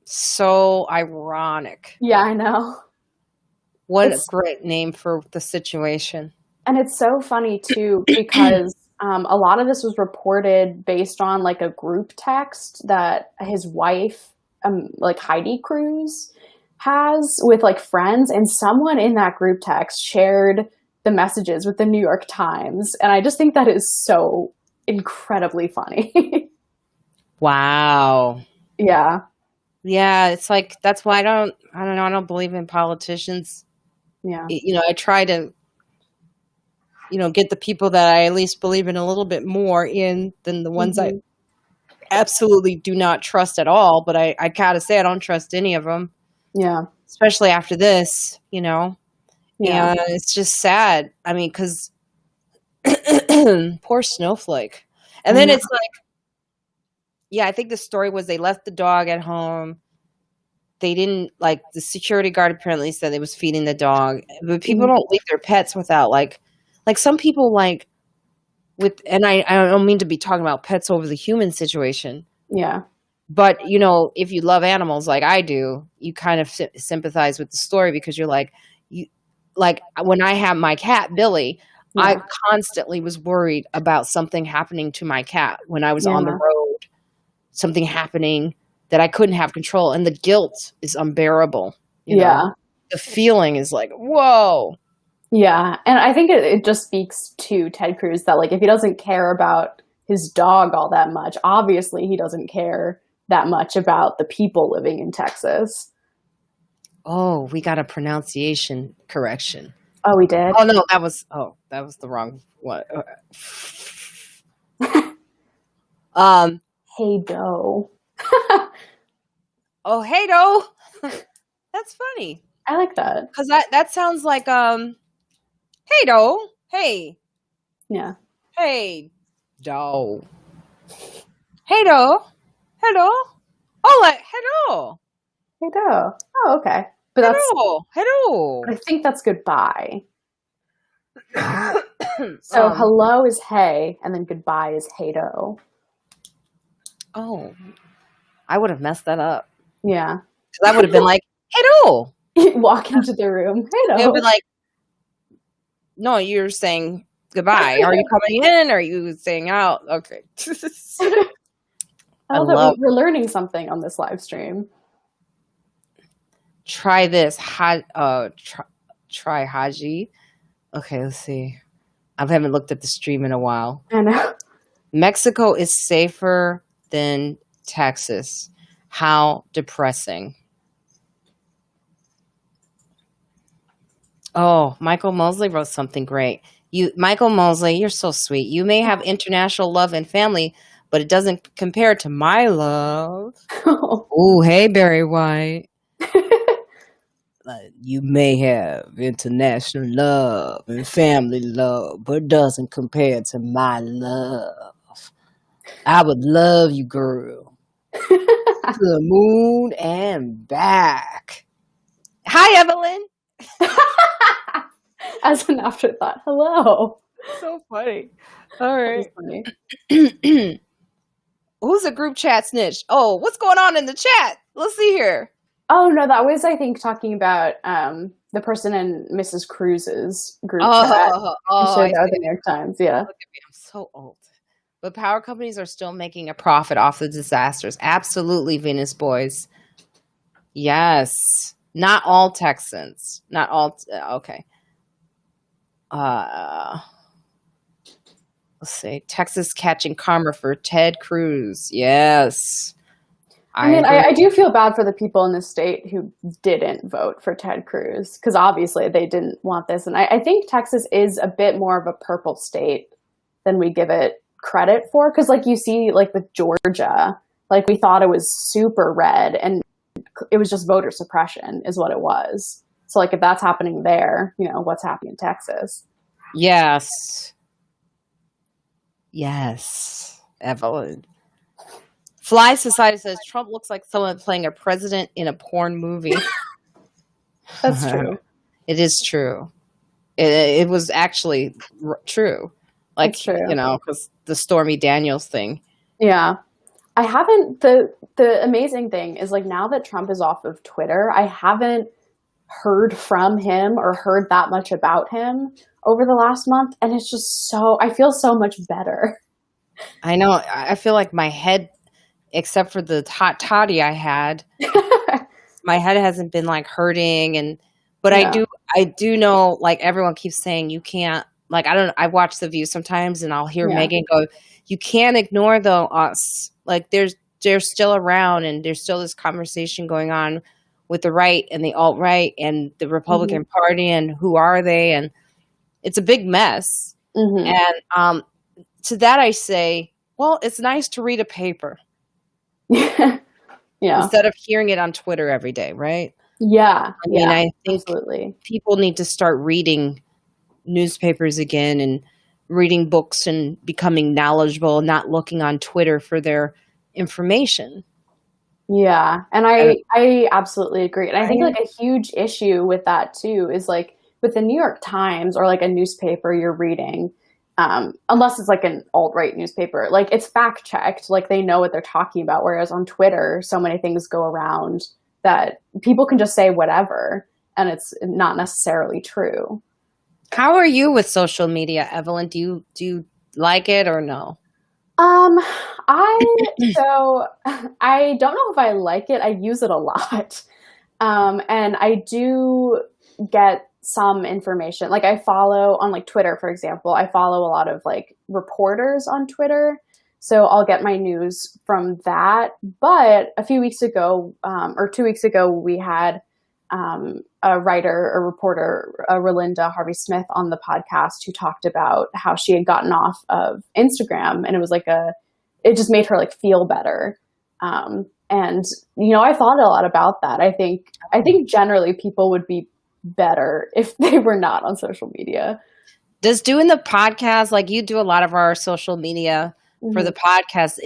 So ironic. Yeah, I know. What a great name for the situation. And it's so funny, too, because a lot of this was reported based on like a group text that his wife like Heidi Cruz has with like friends, and someone in that group text shared the messages with the New York Times, and I just think that is so incredibly funny. Wow. Yeah. Yeah, it's like that's why I don't know, I don't believe in politicians. Yeah. I try to get the people that I at least believe in a little bit more in than the ones I Hmm. absolutely do not trust at all. But I gotta say, I don't trust any of them, Yeah. especially after this, Yeah. and it's just sad. I mean, because poor Snowflake. And I then know. it's like, yeah, I think the story was they left the dog at home. They didn't like the security guard apparently said they was feeding the dog, but people Mhm. don't leave their pets without like some people like with, and I don't mean to be talking about pets over the human situation, Yeah. but if you love animals like I do, you kind of sympathize with the story because you're like, you like when I have my cat Billy, I Yeah. constantly was worried about something happening to my cat when I was on the Yeah. road, something happening that I couldn't have control, and the guilt is unbearable. Yeah. The feeling is like, whoa. Yeah. And I think it just speaks to Ted Cruz that, like, if he doesn't care about his dog all that much, obviously he doesn't care that much about the people living in Texas. Oh, we got a pronunciation correction. Oh, we did? Oh no, that was the wrong one. Um. Hey, Doe. Oh, hey, do. That's funny I like that. because that sounds like hey, do. Hey, Yeah. hey, do. Hey, do. Hello. Oh, like hello. Hey, Doe. Oh, okay. But Hello. Hello. I think that's goodbye. So um. hello is hey, and then goodbye is hey, Doe. Oh, I would have messed that up. Yeah. 'Cause I would have been like, hello. Walk into the room. Hey, It would be Doe. like, no, you're saying goodbye. Are you coming in? Are you saying out? Okay. I Oh, that love. we're learning something on this live stream. Try this. Try Haji. Okay, let's see. I haven't looked at the stream in a while. I know. Mexico is safer than Texas. How depressing. Oh, Michael Mosley wrote something great. Michael Mosley, you're so sweet. You may have international love and family, but it doesn't compare to my love. Oh, hey, Barry White. You may have international love and family love, but it doesn't compare to my love. I would love you, girl, to the moon and back. Hi, Evelyn. As an afterthought. Hello. So funny. All right. Funny. Who's a group chat snitch? Oh, what's going on in the chat? Let's see here. Oh no, that was, I think, talking about the person in Mrs. Cruz's group chat. I That was see. the New York Times. Yeah. Look at me, I'm so old. But power companies are still making a profit off the disasters. Absolutely, Venus boys. Yes. Not all Texans. Not all. Okay. Let's see. Texas catching karma for Ted Cruz. Yes. I mean, agree. I do feel bad for the people in the state who didn't vote for Ted Cruz, because obviously they didn't want this. And I think Texas is a bit more of a purple state than we give it credit for. Because like you see, like with Georgia, like we thought it was super red, and it was just voter suppression is what it was. So like if that's happening there, what's happening in Texas? Yes. Yes. Evelyn. Fly Society says Trump looks like someone playing a president in a porn movie. That's true. It is true. It was actually true. Like, It's true. because the Stormy Daniels thing. Yeah. I haven't, the amazing thing is, like, now that Trump is off of Twitter, I haven't heard from him or heard that much about him over the last month. And it's just I feel so much better. I know. I feel like my head except for the hot toddy I had, my head hasn't been like hurting. But Yeah. I do know, like, everyone keeps saying you can't, like, I watch The View sometimes and I'll hear Yeah. Megan go, you can't ignore us. Like, they're still around, and there's still this conversation going on with the right and the alt-right and the Republican Party, and who are they? And it's a big mess. And to that I say, well, it's nice to read a paper. Yeah. Instead of hearing it on Twitter every day, right? Yeah. I mean, I think absolutely. people need to start reading newspapers again and reading books and becoming knowledgeable, not looking on Twitter for their information. Yeah. And I absolutely agree. And I think like a huge issue with that too is like with the New York Times or like a newspaper you're reading, unless it's like an alt-right newspaper, like it's fact checked, like they know what they're talking about. Whereas on Twitter, so many things go around that people can just say whatever and it's not necessarily true. How are you with social media, Evelyn? Do you like it or no? So I don't know if I like it. I use it a lot. And I do get some information. Like I follow on like Twitter, for example, I follow a lot of like reporters on Twitter. So I'll get my news from that. But a few weeks ago, or 2 weeks ago, we had a writer, a reporter, Relinda Harvey-Smith on the podcast who talked about how she had gotten off of Instagram, and it was like it just made her like feel better. And you know, I thought a lot about that. I think generally people would be better if they were not on social media. Does doing the podcast, like you do a lot of our social media for the podcast,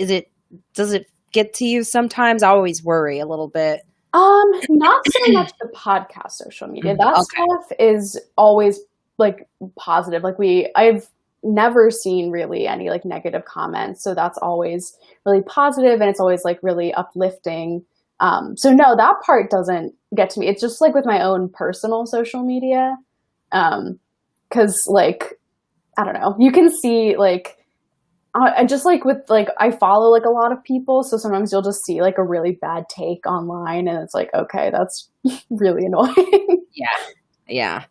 does it get to you sometimes? I always worry a little bit. Not so much the podcast social media. That stuff is always like positive. Like I've never seen really any like negative comments. So that's always really positive and it's always like really uplifting. So no, that part doesn't get to me. It's just like with my own personal social media. 'Cause like, I don't know, you can see like, I just like with like, I follow like a lot of people. So sometimes you'll just see like a really bad take online and it's like, okay, that's really annoying. Yeah.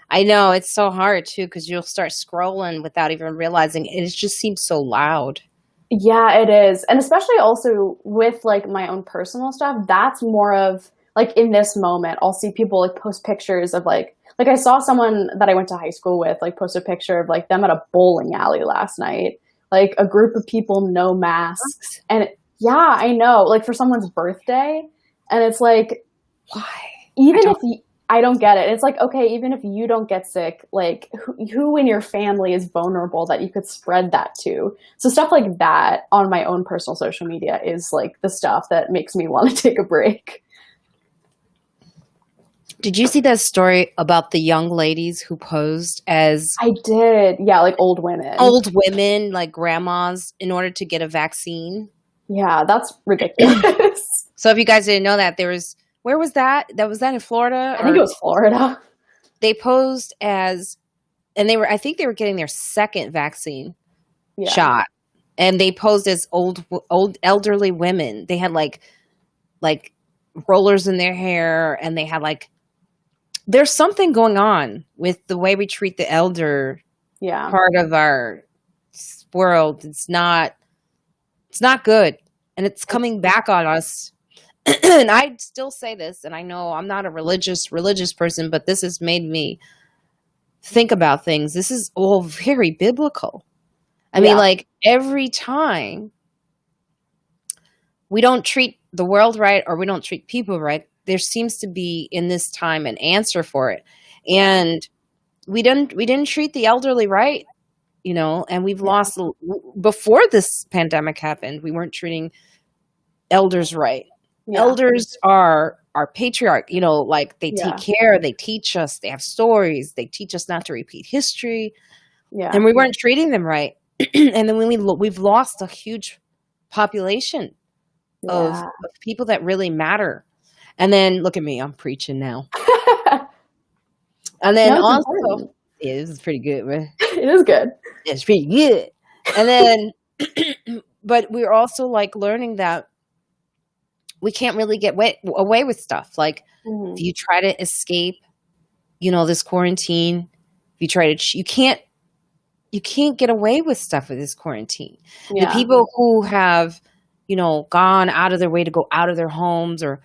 I know it's so hard too, because you'll start scrolling without even realizing it. It just seems so loud. Yeah, it is. And especially also with like my own personal stuff, that's more of like in this moment, I'll see people like post pictures of like I saw someone that I went to high school with like post a picture of like them at a bowling alley last night. Like a group of people, no masks. And yeah, I know, like for someone's birthday. And it's like, why? I don't get it. It's like, okay, even if you don't get sick, like who in your family is vulnerable that you could spread that to? So stuff like that on my own personal social media is like the stuff that makes me want to take a break. Did you see that story about the young ladies who posed as... I did. Yeah, like old women. Old women, like grandmas, in order to get a vaccine. Yeah, that's ridiculous. So if you guys didn't know that, where was that? Was that in Florida? I think it was Florida. They posed as, and I think they were getting their second vaccine shot. And they posed as old elderly women. They had like rollers in their hair, and they had like, there's something going on with the way we treat the elder part of our world. It's not good. And it's coming back on us. And I still say this, and I know I'm not a religious person, but this has made me think about things. This is all very biblical. I mean, like every time we don't treat the world right or we don't treat people right, there seems to be in this time an answer for it. And we didn't treat the elderly right, you know, and we've lost, before this pandemic happened, we weren't treating elders right. Elders are our patriarch, you know, like they take care, they teach us, they have stories, they teach us not to repeat history. And we weren't treating them right. And then we've lost a huge population of people that really matter. And then look at me, I'm preaching now. And then also, this is pretty good, right? It is good. It's pretty good. And then, but we're also like learning that we can't really get away with stuff. Like, if you try to escape, this quarantine, if you try to, you can't get away with stuff with this quarantine. Yeah. The people who have, gone out of their way to go out of their homes or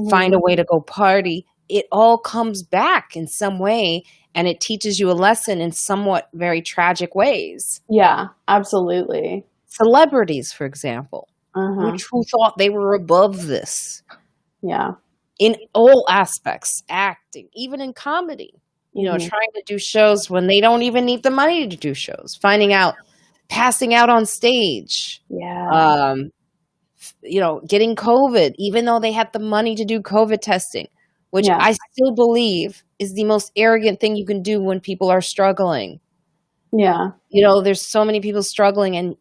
find a way to go party, it all comes back in some way, and it teaches you a lesson in somewhat very tragic ways. Yeah, absolutely. Celebrities, for example, who thought they were above this. Yeah. In all aspects, acting, even in comedy, trying to do shows when they don't even need the money to do shows, passing out on stage. Yeah. Getting COVID, even though they had the money to do COVID testing, which I still believe is the most arrogant thing you can do when people are struggling. Yeah. There's so many people struggling, and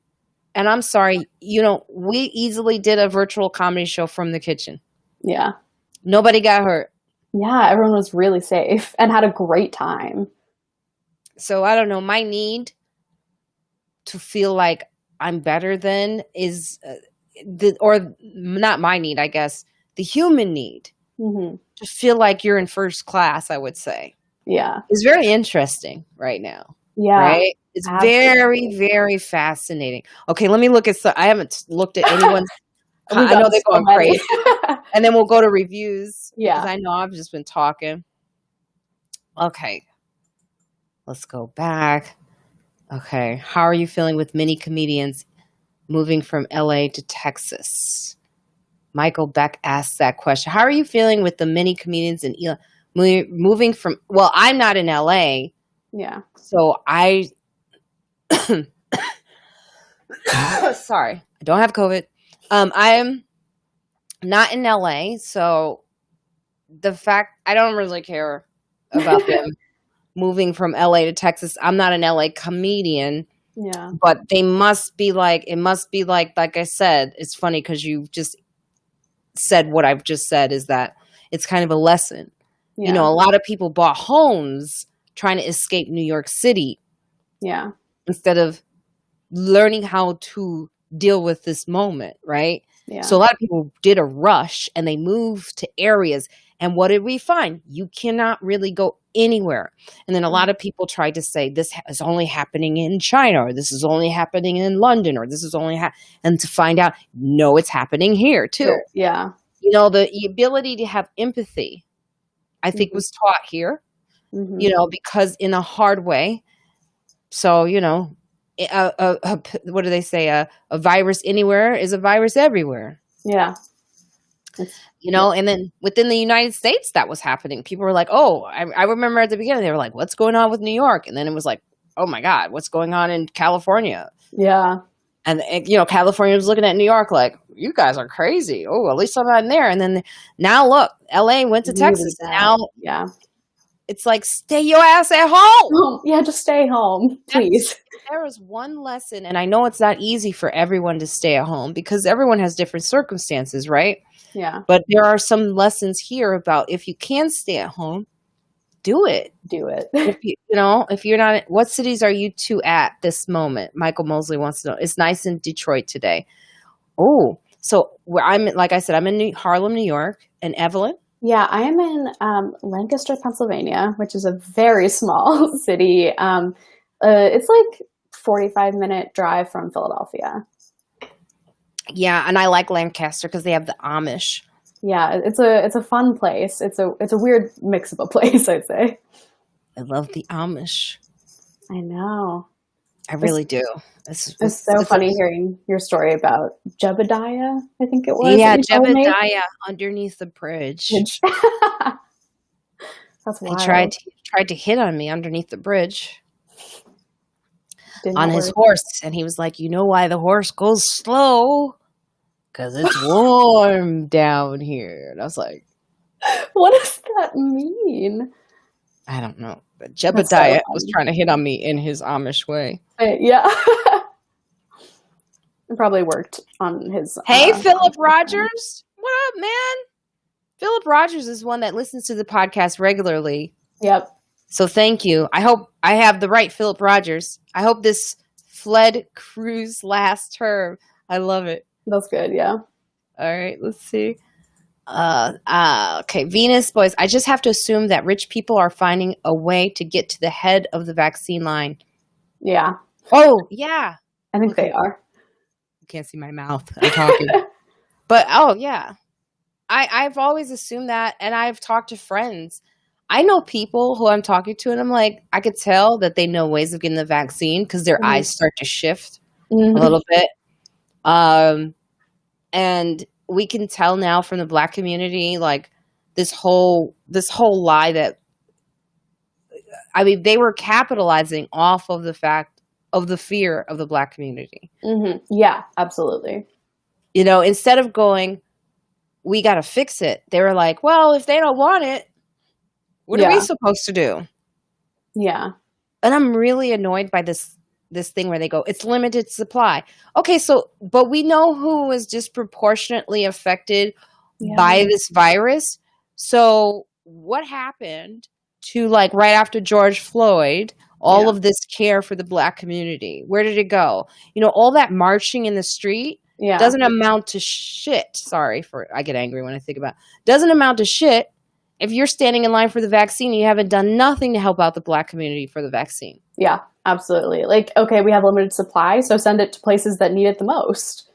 I'm sorry, we easily did a virtual comedy show from the kitchen. Yeah. Nobody got hurt. Yeah, everyone was really safe and had a great time. So I don't know, my need to feel like I'm better than is or not my need, I guess, the human need to feel like you're in first class, I would say. Yeah. It's very interesting right now. Yeah. Right? It's very, very fascinating. Okay, let me look at I haven't looked at anyone's. I know they're going crazy. And then we'll go to reviews. Yeah. Because I know I've just been talking. Okay. Let's go back. Okay. How are you feeling with many comedians moving from LA to Texas? Michael Beck asked that question. How are you feeling with the many comedians in moving from, well, I'm not in LA. Yeah. So sorry, I don't have COVID. I'm not in LA. So the fact, I don't really care about them moving from LA to Texas. I'm not an LA comedian. Yeah. But it must be like I said, it's funny because you just said what I've just said, is that it's kind of a lesson. Yeah. A lot of people bought homes trying to escape New York City. Yeah. Instead of learning how to deal with this moment, right? Yeah. So a lot of people did a rush and they moved to areas. And what did we find? You cannot really go anywhere. And then a lot of people tried to say this is only happening in China, or this is only happening in London, or this is only and to find out, no, it's happening here too. Sure. Yeah. The ability to have empathy, I think, was taught here, because in a hard way. So, what do they say? A virus anywhere is a virus everywhere. Yeah. And then within the United States, that was happening. People were like, oh, I remember at the beginning, they were like, what's going on with New York? And then it was like, oh my God, what's going on in California? Yeah. And, California was looking at New York like, you guys are crazy. Oh, at least I'm not in there. And then now look, LA went to Texas. Now it's like, stay your ass at home. Yeah, just stay home, please. There was one lesson, and I know it's not easy for everyone to stay at home because everyone has different circumstances, right? Yeah. But there are some lessons here about if you can stay at home, do it. Do it. If you're not, what cities are you two at this moment? Michael Mosley wants to know. It's nice in Detroit today. Oh, so like I said, I'm in Harlem, New York. And Evelyn? Yeah, I am in Lancaster, Pennsylvania, which is a very small city. It's like 45-minute drive from Philadelphia. Yeah, and I like Lancaster because they have the Amish. Yeah, it's a fun place. It's a weird mix of a place, I'd say. I love the Amish. I know. I really do. It's so funny hearing your story about Jebediah, I think it was. Yeah, Jebediah underneath the bridge. That's wild. He tried to hit on me underneath the bridge on his horse. And he was like, you know why the horse goes slow? Because it's warm down here. And I was like, what does that mean? I don't know. But Jebediah was trying to hit on me in his Amish way. Yeah. It probably worked on his... Hey, Philip Rogers. What up, man? Philip Rogers is one that listens to the podcast regularly. Yep. So thank you. I hope I have the right Philip Rogers. I hope this fled Cruz last term. I love it. That's good, yeah. All right, let's see. Okay, Venus boys. I just have to assume that rich people are finding a way to get to the head of the vaccine line. Yeah. Oh, yeah. I think they are. You can't see my mouth. I'm talking. But, oh, yeah. I've always assumed that, and I've talked to friends. I know people who I'm talking to, and I'm like, I could tell that they know ways of getting the vaccine because their eyes start to shift a little bit. And we can tell now from the Black community, like this whole lie that, I mean, they were capitalizing off of the fact of the fear of the Black community. Yeah, absolutely. You know, instead of going, we got to fix it, they were like, well, if they don't want it, what are we supposed to do? Yeah. And I'm really annoyed by this thing where they go, it's limited supply. Okay, so, but we know who was disproportionately affected by this virus. So what happened to, like, right after George Floyd, all of this care for the Black community? Where did it go? You know, all that marching in the street doesn't amount to shit. Sorry I get angry when I think about it. Doesn't amount to shit if you're standing in line for the vaccine and you haven't done nothing to help out the Black community for the vaccine. Yeah, absolutely. Like, okay, we have limited supply, so send it to places that need it the most.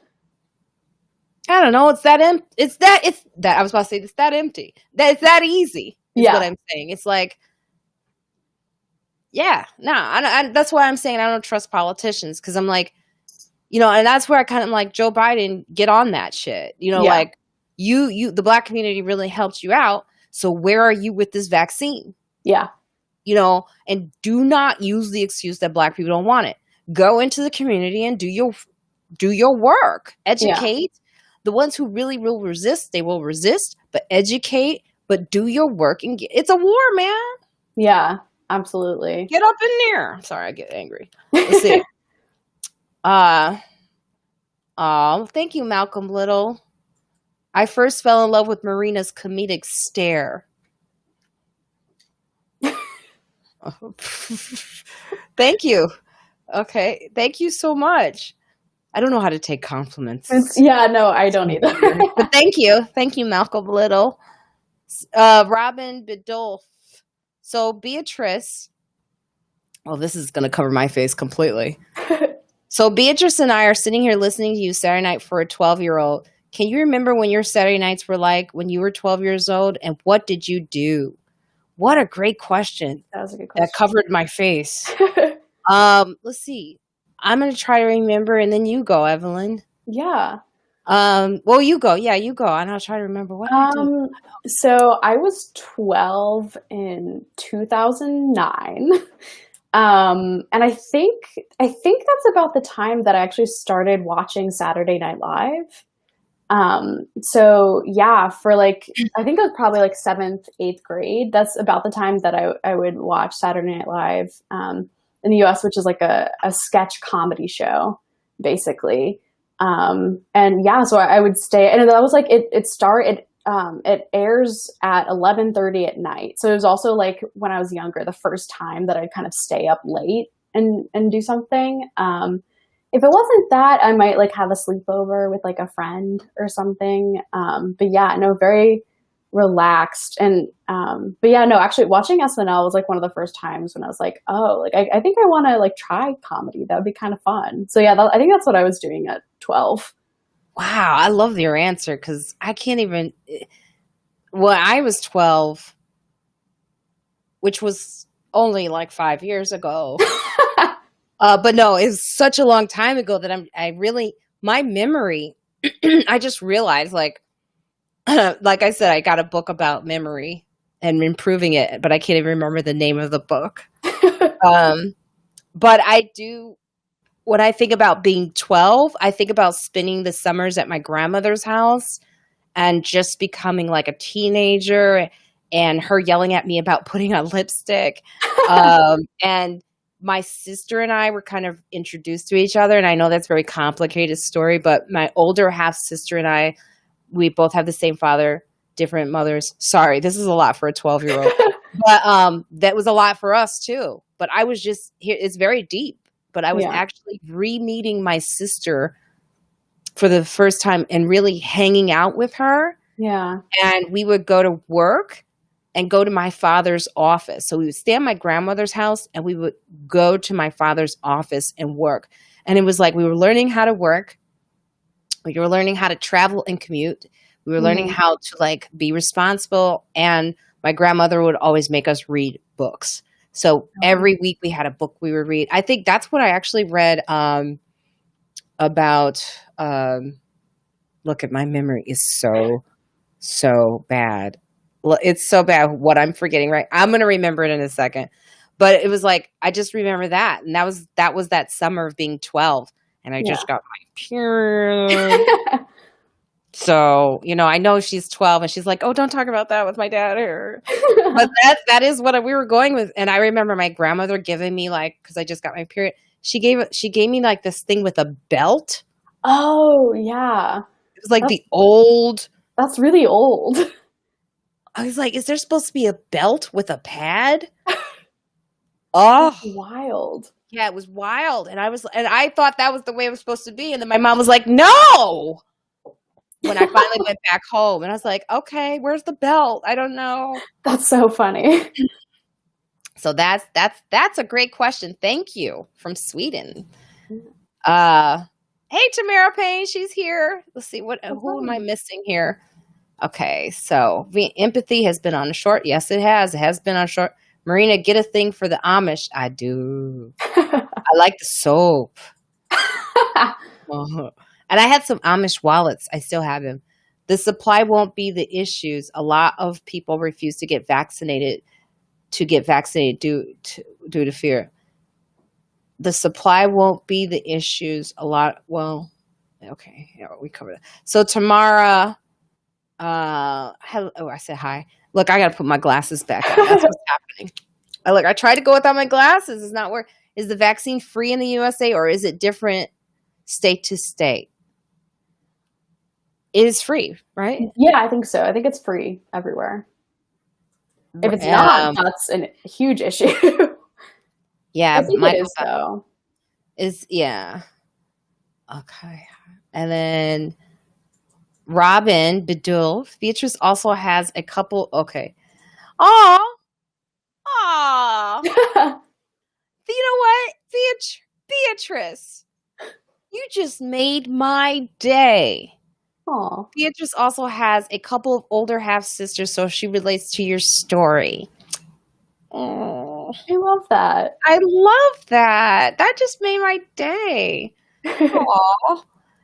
I don't know. It's that empty. I was about to say it's that empty. It's that easy. Is what I'm saying. It's like, yeah, no. That's why I'm saying I don't trust politicians, because I'm like, you know, and that's where I kind of like, Joe Biden, get on that shit. You know, like the Black community really helped you out. So where are you with this vaccine? Yeah. You know, and do not use the excuse that Black people don't want it. Go into the community and do your work. Educate. The ones who really will resist, they will resist, but educate, but do your work. And it's a war, man. Yeah, absolutely. Get up in there. Sorry, I get angry. Let's see. Thank you, Malcolm Little. I first fell in love with Marina's comedic stare. Thank you. Okay. Thank you so much. I don't know how to take compliments. No, I don't either. But thank you. Thank you, Malcolm Little. Robin Bidolph. So Beatrice. Oh, this is going to cover my face completely. So Beatrice and I are sitting here listening to you Saturday night for a 12-year-old. Can you remember when your Saturday nights were like when you were 12 years old, and what did you do? What a great question. That was a good question. That covered my face. Let's see. I'm going to try to remember, and then you go, Evelyn. Yeah. Well, you go. Yeah, you go. And I'll try to remember what I did. So I was 12 in 2009. And I think that's about the time that I actually started watching Saturday Night Live. So yeah, for like, I think it was probably like 7th, 8th grade. That's about the time that I would watch Saturday Night Live, in the US, which is like a sketch comedy show, basically. And yeah, so I would stay, and that was like, it airs at 11:30 at night. So it was also like when I was younger, the first time that I'd kind of stay up late and do something. If it wasn't that, I might like have a sleepover with like a friend or something. But yeah, no, very relaxed. And, but yeah, no, actually watching SNL was like one of the first times when I was like, oh, like, I think I want to like try comedy. That would be kind of fun. So yeah, I think that's what I was doing at 12. Wow. I love your answer. 'Cause I can't even, well, I was 12, which was only like 5 years ago. But no, it's such a long time ago that my memory, I just realized like I said, I got a book about memory and improving it, but I can't even remember the name of the book. But I do, when I think about being 12, I think about spending the summers at my grandmother's house and just becoming like a teenager, and her yelling at me about putting on lipstick. And my sister and I were kind of introduced to each other. And I know that's a very complicated story, but my older half sister and I, we both have the same father, different mothers. Sorry, this is a lot for a 12-year-old. But that was a lot for us too. But I was just here. It's very deep. But I was actually re-meeting my sister for the first time and really hanging out with her. Yeah. And we would go to work and go to my father's office. So we would stay at my grandmother's house and we would go to my father's office and work. And it was like we were learning how to work. We were learning how to travel and commute. We were learning how to like be responsible. And my grandmother would always make us read books. So every week we had a book we would read. I think that's what I actually read about. Look at my memory is so bad. It's so bad what I'm forgetting, right? I'm going to remember it in a second. But it was like, I just remember that. And that was that summer of being 12. And I just got my period. So, I know she's 12 and she's like, oh, don't talk about that with my dad. But that is what we were going with. And I remember my grandmother giving me because I just got my period. She gave me like this thing with a belt. Oh, yeah. It was like the old. That's really old. I was like, is there supposed to be a belt with a pad? Oh, that's wild. Yeah, it was wild. And I thought that was the way it was supposed to be. And then my mom was like, no. When I finally went back home and I was like, okay, where's the belt? I don't know. That's so funny. So that's a great question. Thank you from Sweden. Hey, Tamara Payne, she's here. Let's see who am I missing here? Okay, so empathy has been on a short. Yes, it has. It has been on short. Marina, get a thing for the Amish. I do. I like the soap. And I had some Amish wallets. I still have them. The supply won't be the issues. A lot of people refuse to get vaccinated due to fear. The supply won't be the issues. Okay. Yeah, we covered it. So Tamara, hello. Oh, I said hi. Look, I got to put my glasses back on. That's what's happening. I tried to go without my glasses. It's not working. Is the vaccine free in the USA or is it different state to state? It is free, right? Yeah, I think so. I think it's free everywhere. If it's not, that's a huge issue. Yeah, I think it is though. Okay. And then Robin Bedul, Beatrice also has a couple. Okay. Aw. You know what? Beatrice, you just made my day. Aww. Beatrice also has a couple of older half sisters, so she relates to your story. Oh, I love that. I love that. That just made my day. Aww.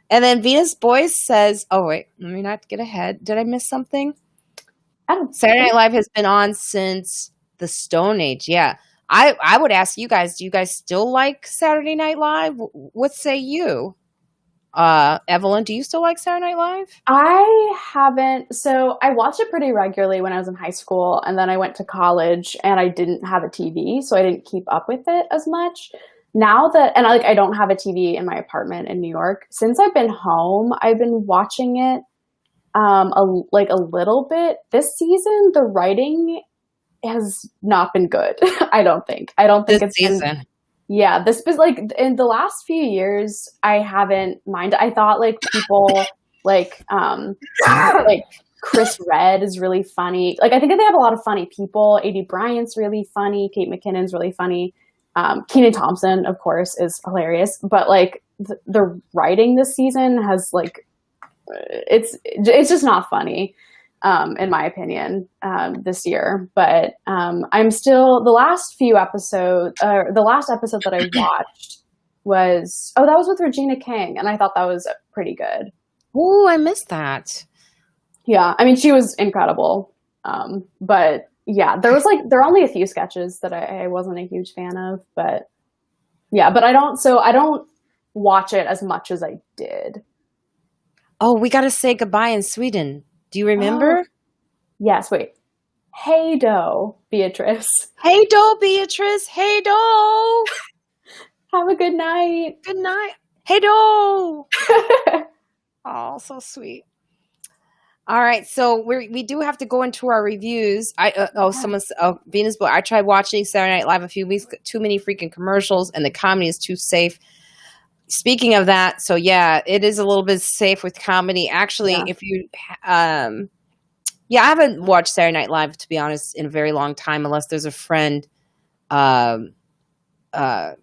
And then Venus Boyce says, oh, wait, let me not get ahead. Did I miss something? Saturday Night Live has been on since the Stone Age. Yeah. I would ask you guys, do you guys still like Saturday Night Live? What say you? Evelyn, do you still like Saturday Night Live? I haven't. So I watched it pretty regularly when I was in high school, and then I went to college and I didn't have a TV, so I didn't keep up with it as much. Now that, and I don't have a TV in my apartment in New York. Since I've been home, I've been watching it a little bit. This season, the writing has not been good. I don't think this season. Yeah, this was in the last few years, I haven't minded. I thought people like Chris Redd is really funny. I think they have a lot of funny people. A.D. Bryant's really funny. Kate McKinnon's really funny. Kenan Thompson, of course, is hilarious. But the writing this season has it's just not funny. In my opinion, this year. But I'm still, the last episode that I watched was with Regina King, and I thought that was pretty good. Oh, I missed that. Yeah, I mean, she was incredible. But yeah, there are only a few sketches that I wasn't a huge fan of, but yeah, but I don't watch it as much as I did. Oh, we got to say goodbye in Sweden. Do you remember? Oh, yes, wait. Hey do, Beatrice. Hey do, Beatrice. Hey do. Have a good night. Good night. Hey do. Oh, so sweet. All right, so we do have to go into our reviews. Venus Boy. I tried watching Saturday Night Live a few weeks. Too many freaking commercials, and the comedy is too safe. Speaking of that, so yeah, it is a little bit safe with comedy. Actually, if you Yeah, I haven't watched Saturday Night Live, to be honest, in a very long time, unless there's a friend, um,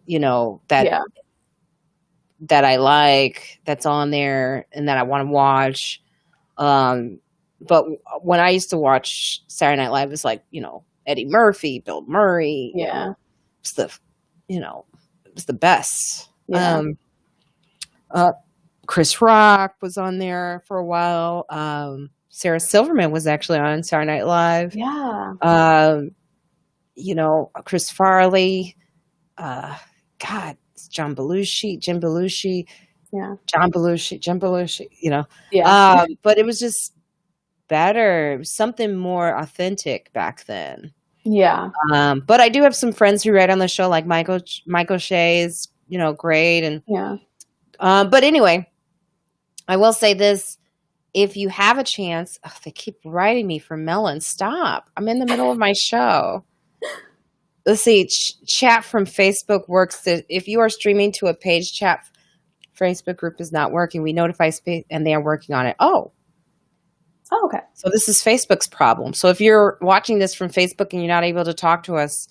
you know, Yeah. that I like, that's on there and that I want to watch. But when I used to watch Saturday Night Live, it was like, you know, Eddie Murphy, Bill Murray, you know, it's the, you know, it was the best. Yeah. Chris Rock was on there for a while. Sarah Silverman was actually on Saturday Night Live. Yeah. You know, Chris Farley, God, Jim Belushi, you know. Yeah. But it was just better. It was something more authentic back then. Yeah. But I do have some friends who write on the show, like Michael Shea is, you know, great. And yeah. But anyway, I will say this. If you have a chance, they keep writing me for Melon. Stop. I'm in the middle of my show. Let's see. Chat from Facebook works. If you are streaming to a page, chat Facebook group is not working. We notify space and they are working on it. Oh, okay. So this is Facebook's problem. So if you're watching this from Facebook and you're not able to talk to us,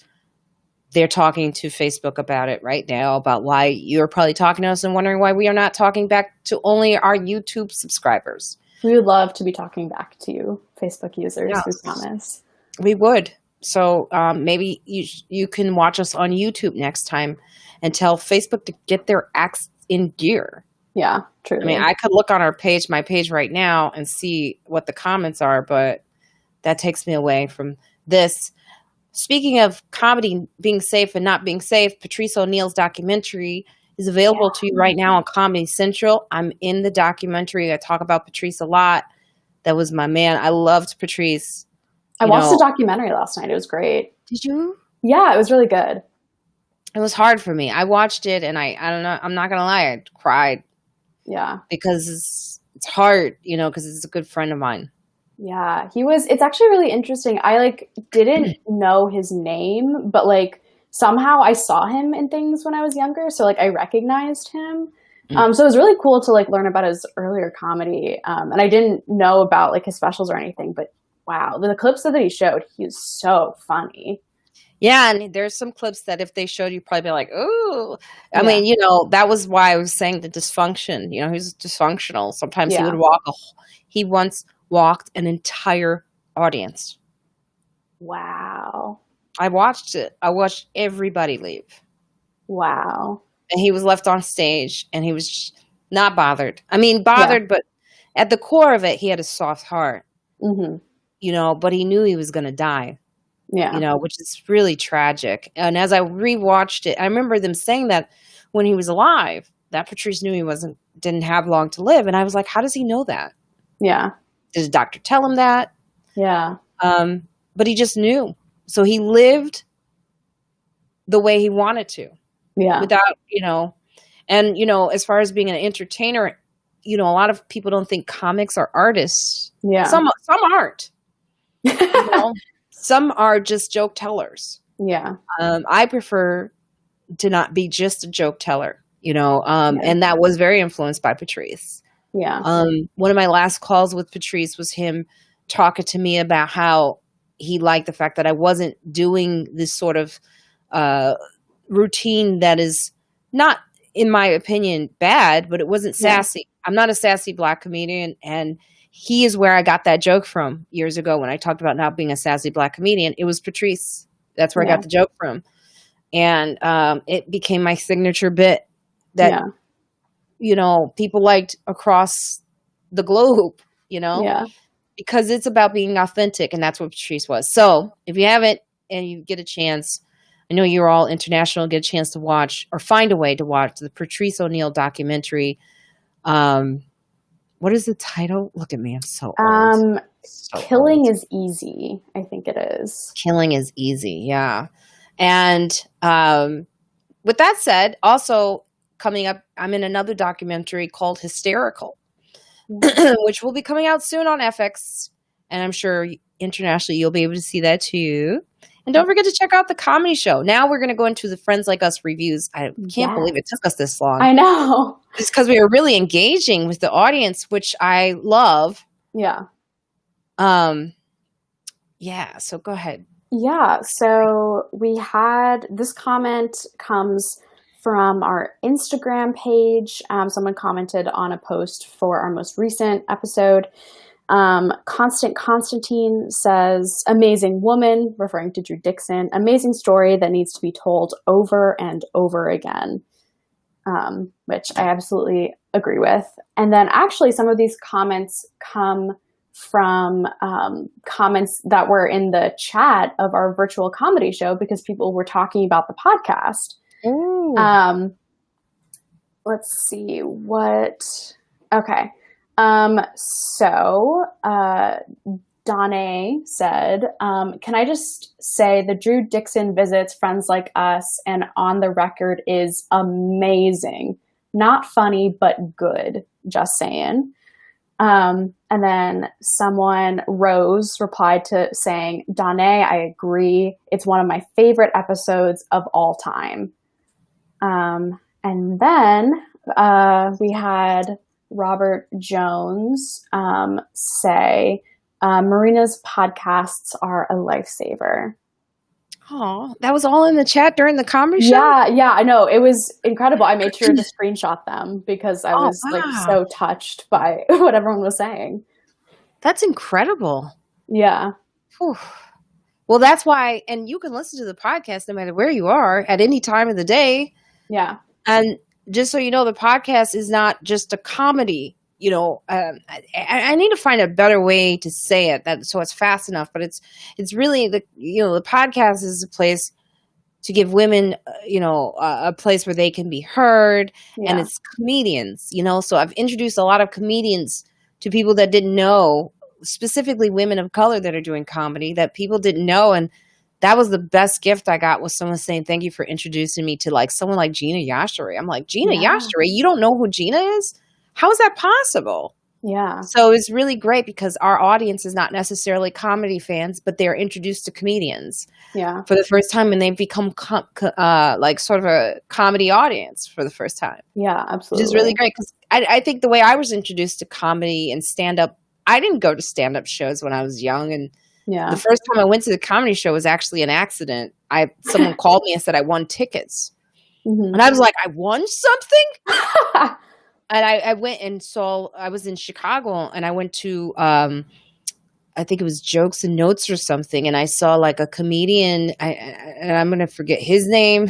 they're talking to Facebook about it right now, about why you're probably talking to us and wondering why we are not talking back to only our YouTube subscribers. We would love to be talking back to you, Facebook users, Yes. we promise. We would. So maybe you can watch us on YouTube next time and tell Facebook to get their acts in gear. Yeah, truly. I mean, I could look on my page right now and see what the comments are, but that takes me away from this. Speaking of comedy being safe and not being safe, Patrice O'Neal's documentary is available to you right now on Comedy Central. I'm in the documentary. I talk about Patrice a lot. That was my man. I loved Patrice. I watched the documentary last night. It was great. Did you? Yeah, it was really good. It was hard for me. I watched it and I don't know. I'm not going to lie. I cried. Yeah. Because it's hard, you know, because it's a good friend of mine. Yeah, it's actually really interesting. I didn't know his name, but somehow I saw him in things when I was younger. So I recognized him. So it was really cool to learn about his earlier comedy. And I didn't know about his specials or anything, but wow, the clips that he showed, he was so funny. Yeah, and there's some clips that if they showed you, probably be like, "Ooh." I mean, you know, that was why I was saying the dysfunction. You know, he's dysfunctional. Sometimes he would he once walked an entire audience. Wow. I watched it. I watched everybody leave. Wow. And he was left on stage and he was not bothered. I mean, bothered, but at the core of it, he had a soft heart. Mm-hmm. You know, but he knew he was going to die. Yeah. You know, which is really tragic. And as I rewatched it, I remember them saying that when he was alive, that Patrice knew he didn't have long to live. And I was like, how does he know that? Yeah. Did his doctor tell him that? Yeah. But he just knew. So he lived the way he wanted to. Yeah. Without, you know, and, you know, as far as being an entertainer, you know, a lot of people don't think comics are artists. Yeah. Some aren't. You know? Some are just joke tellers. Yeah. I prefer to not be just a joke teller, you know, and that was very influenced by Patrice. Yeah. One of my last calls with Patrice was him talking to me about how he liked the fact that I wasn't doing this sort of routine that is not, in my opinion, bad, but it wasn't sassy. Yeah. I'm not a sassy Black comedian, and he is where I got that joke from years ago when I talked about not being a sassy Black comedian. It was Patrice. That's where I got the joke from. And it became my signature bit that, you know, people liked across the globe, you know, because it's about being authentic. And that's what Patrice was. So if you haven't and you get a chance, I know you're all international, get a chance to watch or find a way to watch the Patrice O'Neal documentary. What is the title? Look at me. I'm so old. Killing is Easy. I think it is. Killing is Easy. Yeah. And with that said, also coming up, I'm in another documentary called Hysterical, which will be coming out soon on FX. And I'm sure internationally you'll be able to see that too. And don't forget to check out the comedy show. Now we're going to go into the Friends Like Us reviews. I can't believe it took us this long. I know. It's because we were really engaging with the audience, which I love. Yeah. Yeah. So go ahead. Yeah. So we had this comment comes from our Instagram page. Someone commented on a post for our most recent episode. Constant Constantine says, amazing woman, referring to Drew Dixon, amazing story that needs to be told over and over again, which I absolutely agree with. And then actually some of these comments come from comments that were in the chat of our virtual comedy show because people were talking about the podcast. Let's see what. Okay. So Donna said, can I just say the Drew Dixon visits Friends Like Us and On the Record is amazing. Not funny, but good. Just saying. And then someone, Rose, replied to saying, Donna, I agree. It's one of my favorite episodes of all time. And then we had Robert Jones say, Marina's podcasts are a lifesaver. Oh, that was all in the chat during the comedy show? Yeah, I know. It was incredible. I made sure to screenshot them because I was like so touched by what everyone was saying. That's incredible. Yeah. Whew. Well, that's why, and you can listen to the podcast no matter where you are at any time of the day. Yeah. And just so you know, the podcast is not just a comedy. You know, I need to find a better way to say it so it's fast enough. But it's really the podcast is a place to give women, a place where they can be heard, and it's comedians. So I've introduced a lot of comedians to people that didn't know, specifically women of color that are doing comedy that people didn't know, and that was the best gift I got, was someone saying, thank you for introducing me to like someone like Gina Yashari. I'm like, Gina Yashari? You don't know who Gina is? How is that possible? Yeah. So it's really great because our audience is not necessarily comedy fans, but they're introduced to comedians for the first time, and they've become like sort of a comedy audience for the first time. Yeah, absolutely. Which is really great because I think the way I was introduced to comedy and stand-up, I didn't go to stand-up shows when I was young, and the first time I went to the comedy show was actually an accident. Someone called me and said I won tickets. Mm-hmm. And I was like, I won something? And I went and saw, I was in Chicago and I went to, I think it was Jokes and Notes or something. And I saw like a comedian, and I'm going to forget his name,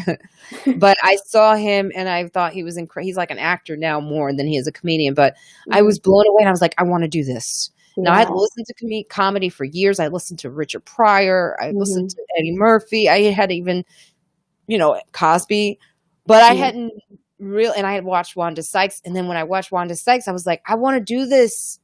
but I saw him and I thought he was he's like an actor now more than he is a comedian, but I was blown away and I was like, I want to do this. Now, I had listened to comedy for years. I listened to Richard Pryor. I listened to Eddie Murphy. I had even, Cosby, but I hadn't and I had watched Wanda Sykes. And then when I watched Wanda Sykes, I was like, I want to do this.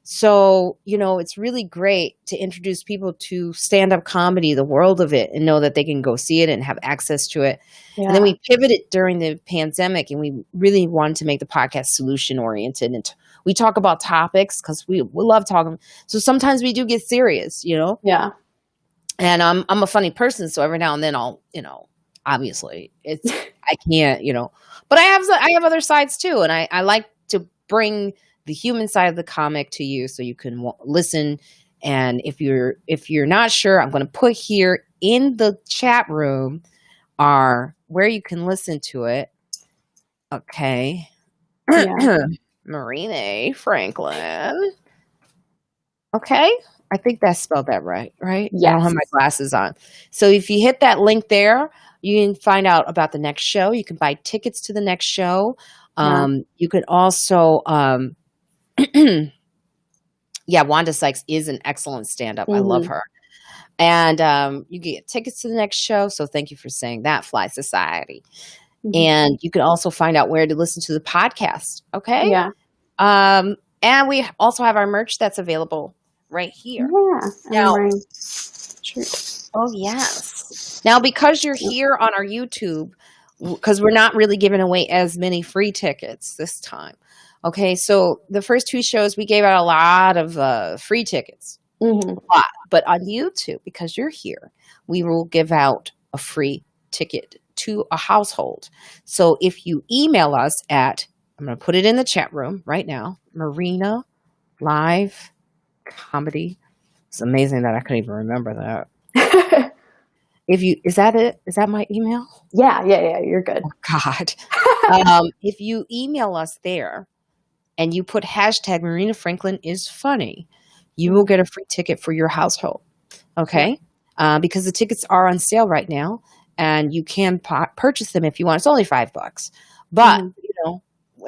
So, it's really great to introduce people to stand-up comedy, the world of it, and know that they can go see it and have access to it. Yeah. And then we pivoted during the pandemic, and we really wanted to make the podcast solution-oriented. And we talk about topics because we love talking. So sometimes we do get serious, Yeah. And I'm a funny person, so every now and then I'll, obviously I can't, but I have other sides too. And I like to bring the human side of the comic to you so you can listen. And if you're not sure, I'm going to put here in the chat room where you can listen to it. Okay. Yeah. Marina Franklin. Okay. I think that's spelled that right? Yes. I don't have my glasses on. So if you hit that link there, you can find out about the next show. You can buy tickets to the next show. You can also, Wanda Sykes is an excellent stand-up. I love her. And you get tickets to the next show. So thank you for saying that, Fly Society. And you can also find out where to listen to the podcast. Okay. Yeah. And we also have our merch that's available right here. Yeah. Now, oh, yes. Now, because you're here on our YouTube, because we're not really giving away as many free tickets this time. Okay, so the first two shows, we gave out a lot of free tickets. A lot. But on YouTube, because you're here, we will give out a free ticket to a household. So if you email us at, I'm going to put it in the chat room right now, Marina Live Comedy It's amazing that I couldn't even remember that. Is that it? Is that my email? Yeah. You're good. Oh, God. If you email us there and you put hashtag Marina Franklin is funny, you will get a free ticket for your household. Okay. Yeah. Because the tickets are on sale right now and you can purchase them if you want. It's only $5, but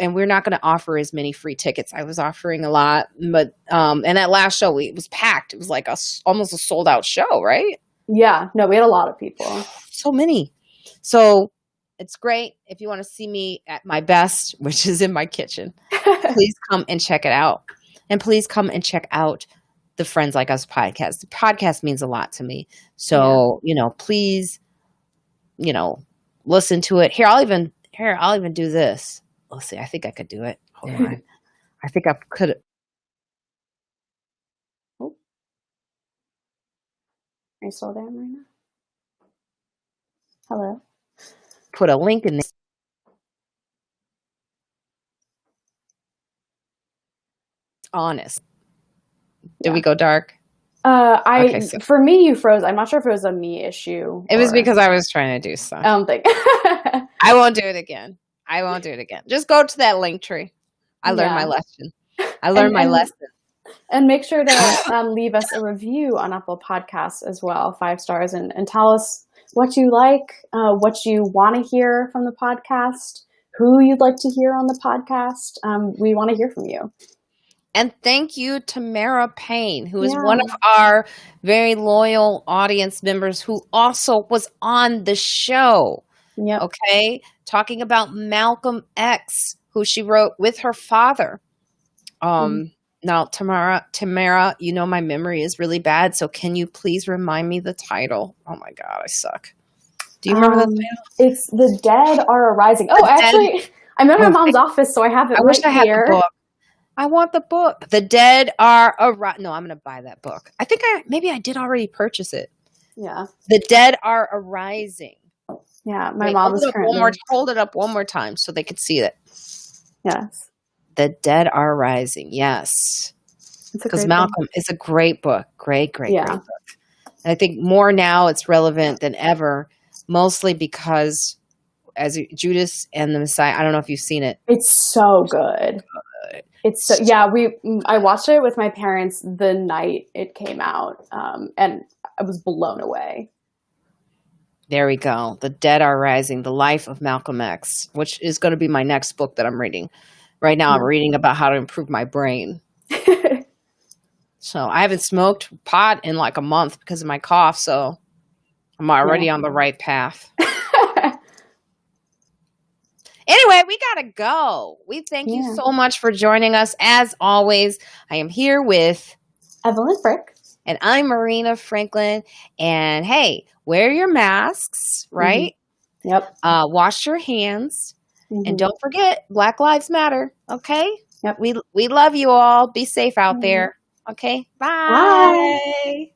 and we're not going to offer as many free tickets. I was offering a lot, but, and that last show, it was packed. It was like almost a sold out show, right? Yeah. No, we had a lot of people. So many. So it's great. If you want to see me at my best, which is in my kitchen, please come and check it out. And please come and check out the Friends Like Us podcast. The podcast means a lot to me. So, please, listen to it. I'll even do this. Let's see. I think I could do it. Hold on. I think I could. Oh. Are you still there, Marina? Hello. Put a link in there. Honest. Did we go dark? For me, you froze. I'm not sure if it was a me issue. It was because I was trying to do stuff. I don't think. I won't do it again. Just go to that link tree. I learned my lesson. My lesson. And make sure to leave us a review on Apple Podcasts as well, 5 stars, and tell us what you like, what you want to hear from the podcast, who you'd like to hear on the podcast. We want to hear from you. And thank you to Tamara Payne, who is one of our very loyal audience members who also was on the show. Yep. Okay. Talking about Malcolm X, who she wrote with her father. Now, Tamara, my memory is really bad. So can you please remind me the title? Oh my God, I suck. Do you remember the title? It's The Dead Are Arising. I'm in my mom's office, so I have it I wish I had the book. I want the book. The Dead Are Arising. No, I'm going to buy that book. I think maybe I did already purchase it. Yeah. The Dead Are Arising. Yeah, my mom is currently... Hold it up one more time so they could see it. Yes. The Dead Are Rising. Yes. Because Malcolm is a great book. Great book. And I think more now it's relevant than ever, mostly because as Judas and the Messiah, I don't know if you've seen it. It's so good. I watched it with my parents the night it came out, and I was blown away. There we go. The Dead Are Rising, The Life of Malcolm X, which is going to be my next book that I'm reading. Right now I'm reading about how to improve my brain. So I haven't smoked pot in like a month because of my cough, so I'm already on the right path. Anyway, we got to go. We thank you so much for joining us. As always, I am here with Evelyn Frick. And I'm Marina Franklin. And hey, wear your masks, right? Mm-hmm. Yep. Wash your hands. Mm-hmm. And don't forget, Black Lives Matter. Okay? Yep. We love you all. Be safe out there. Okay? Bye. Bye.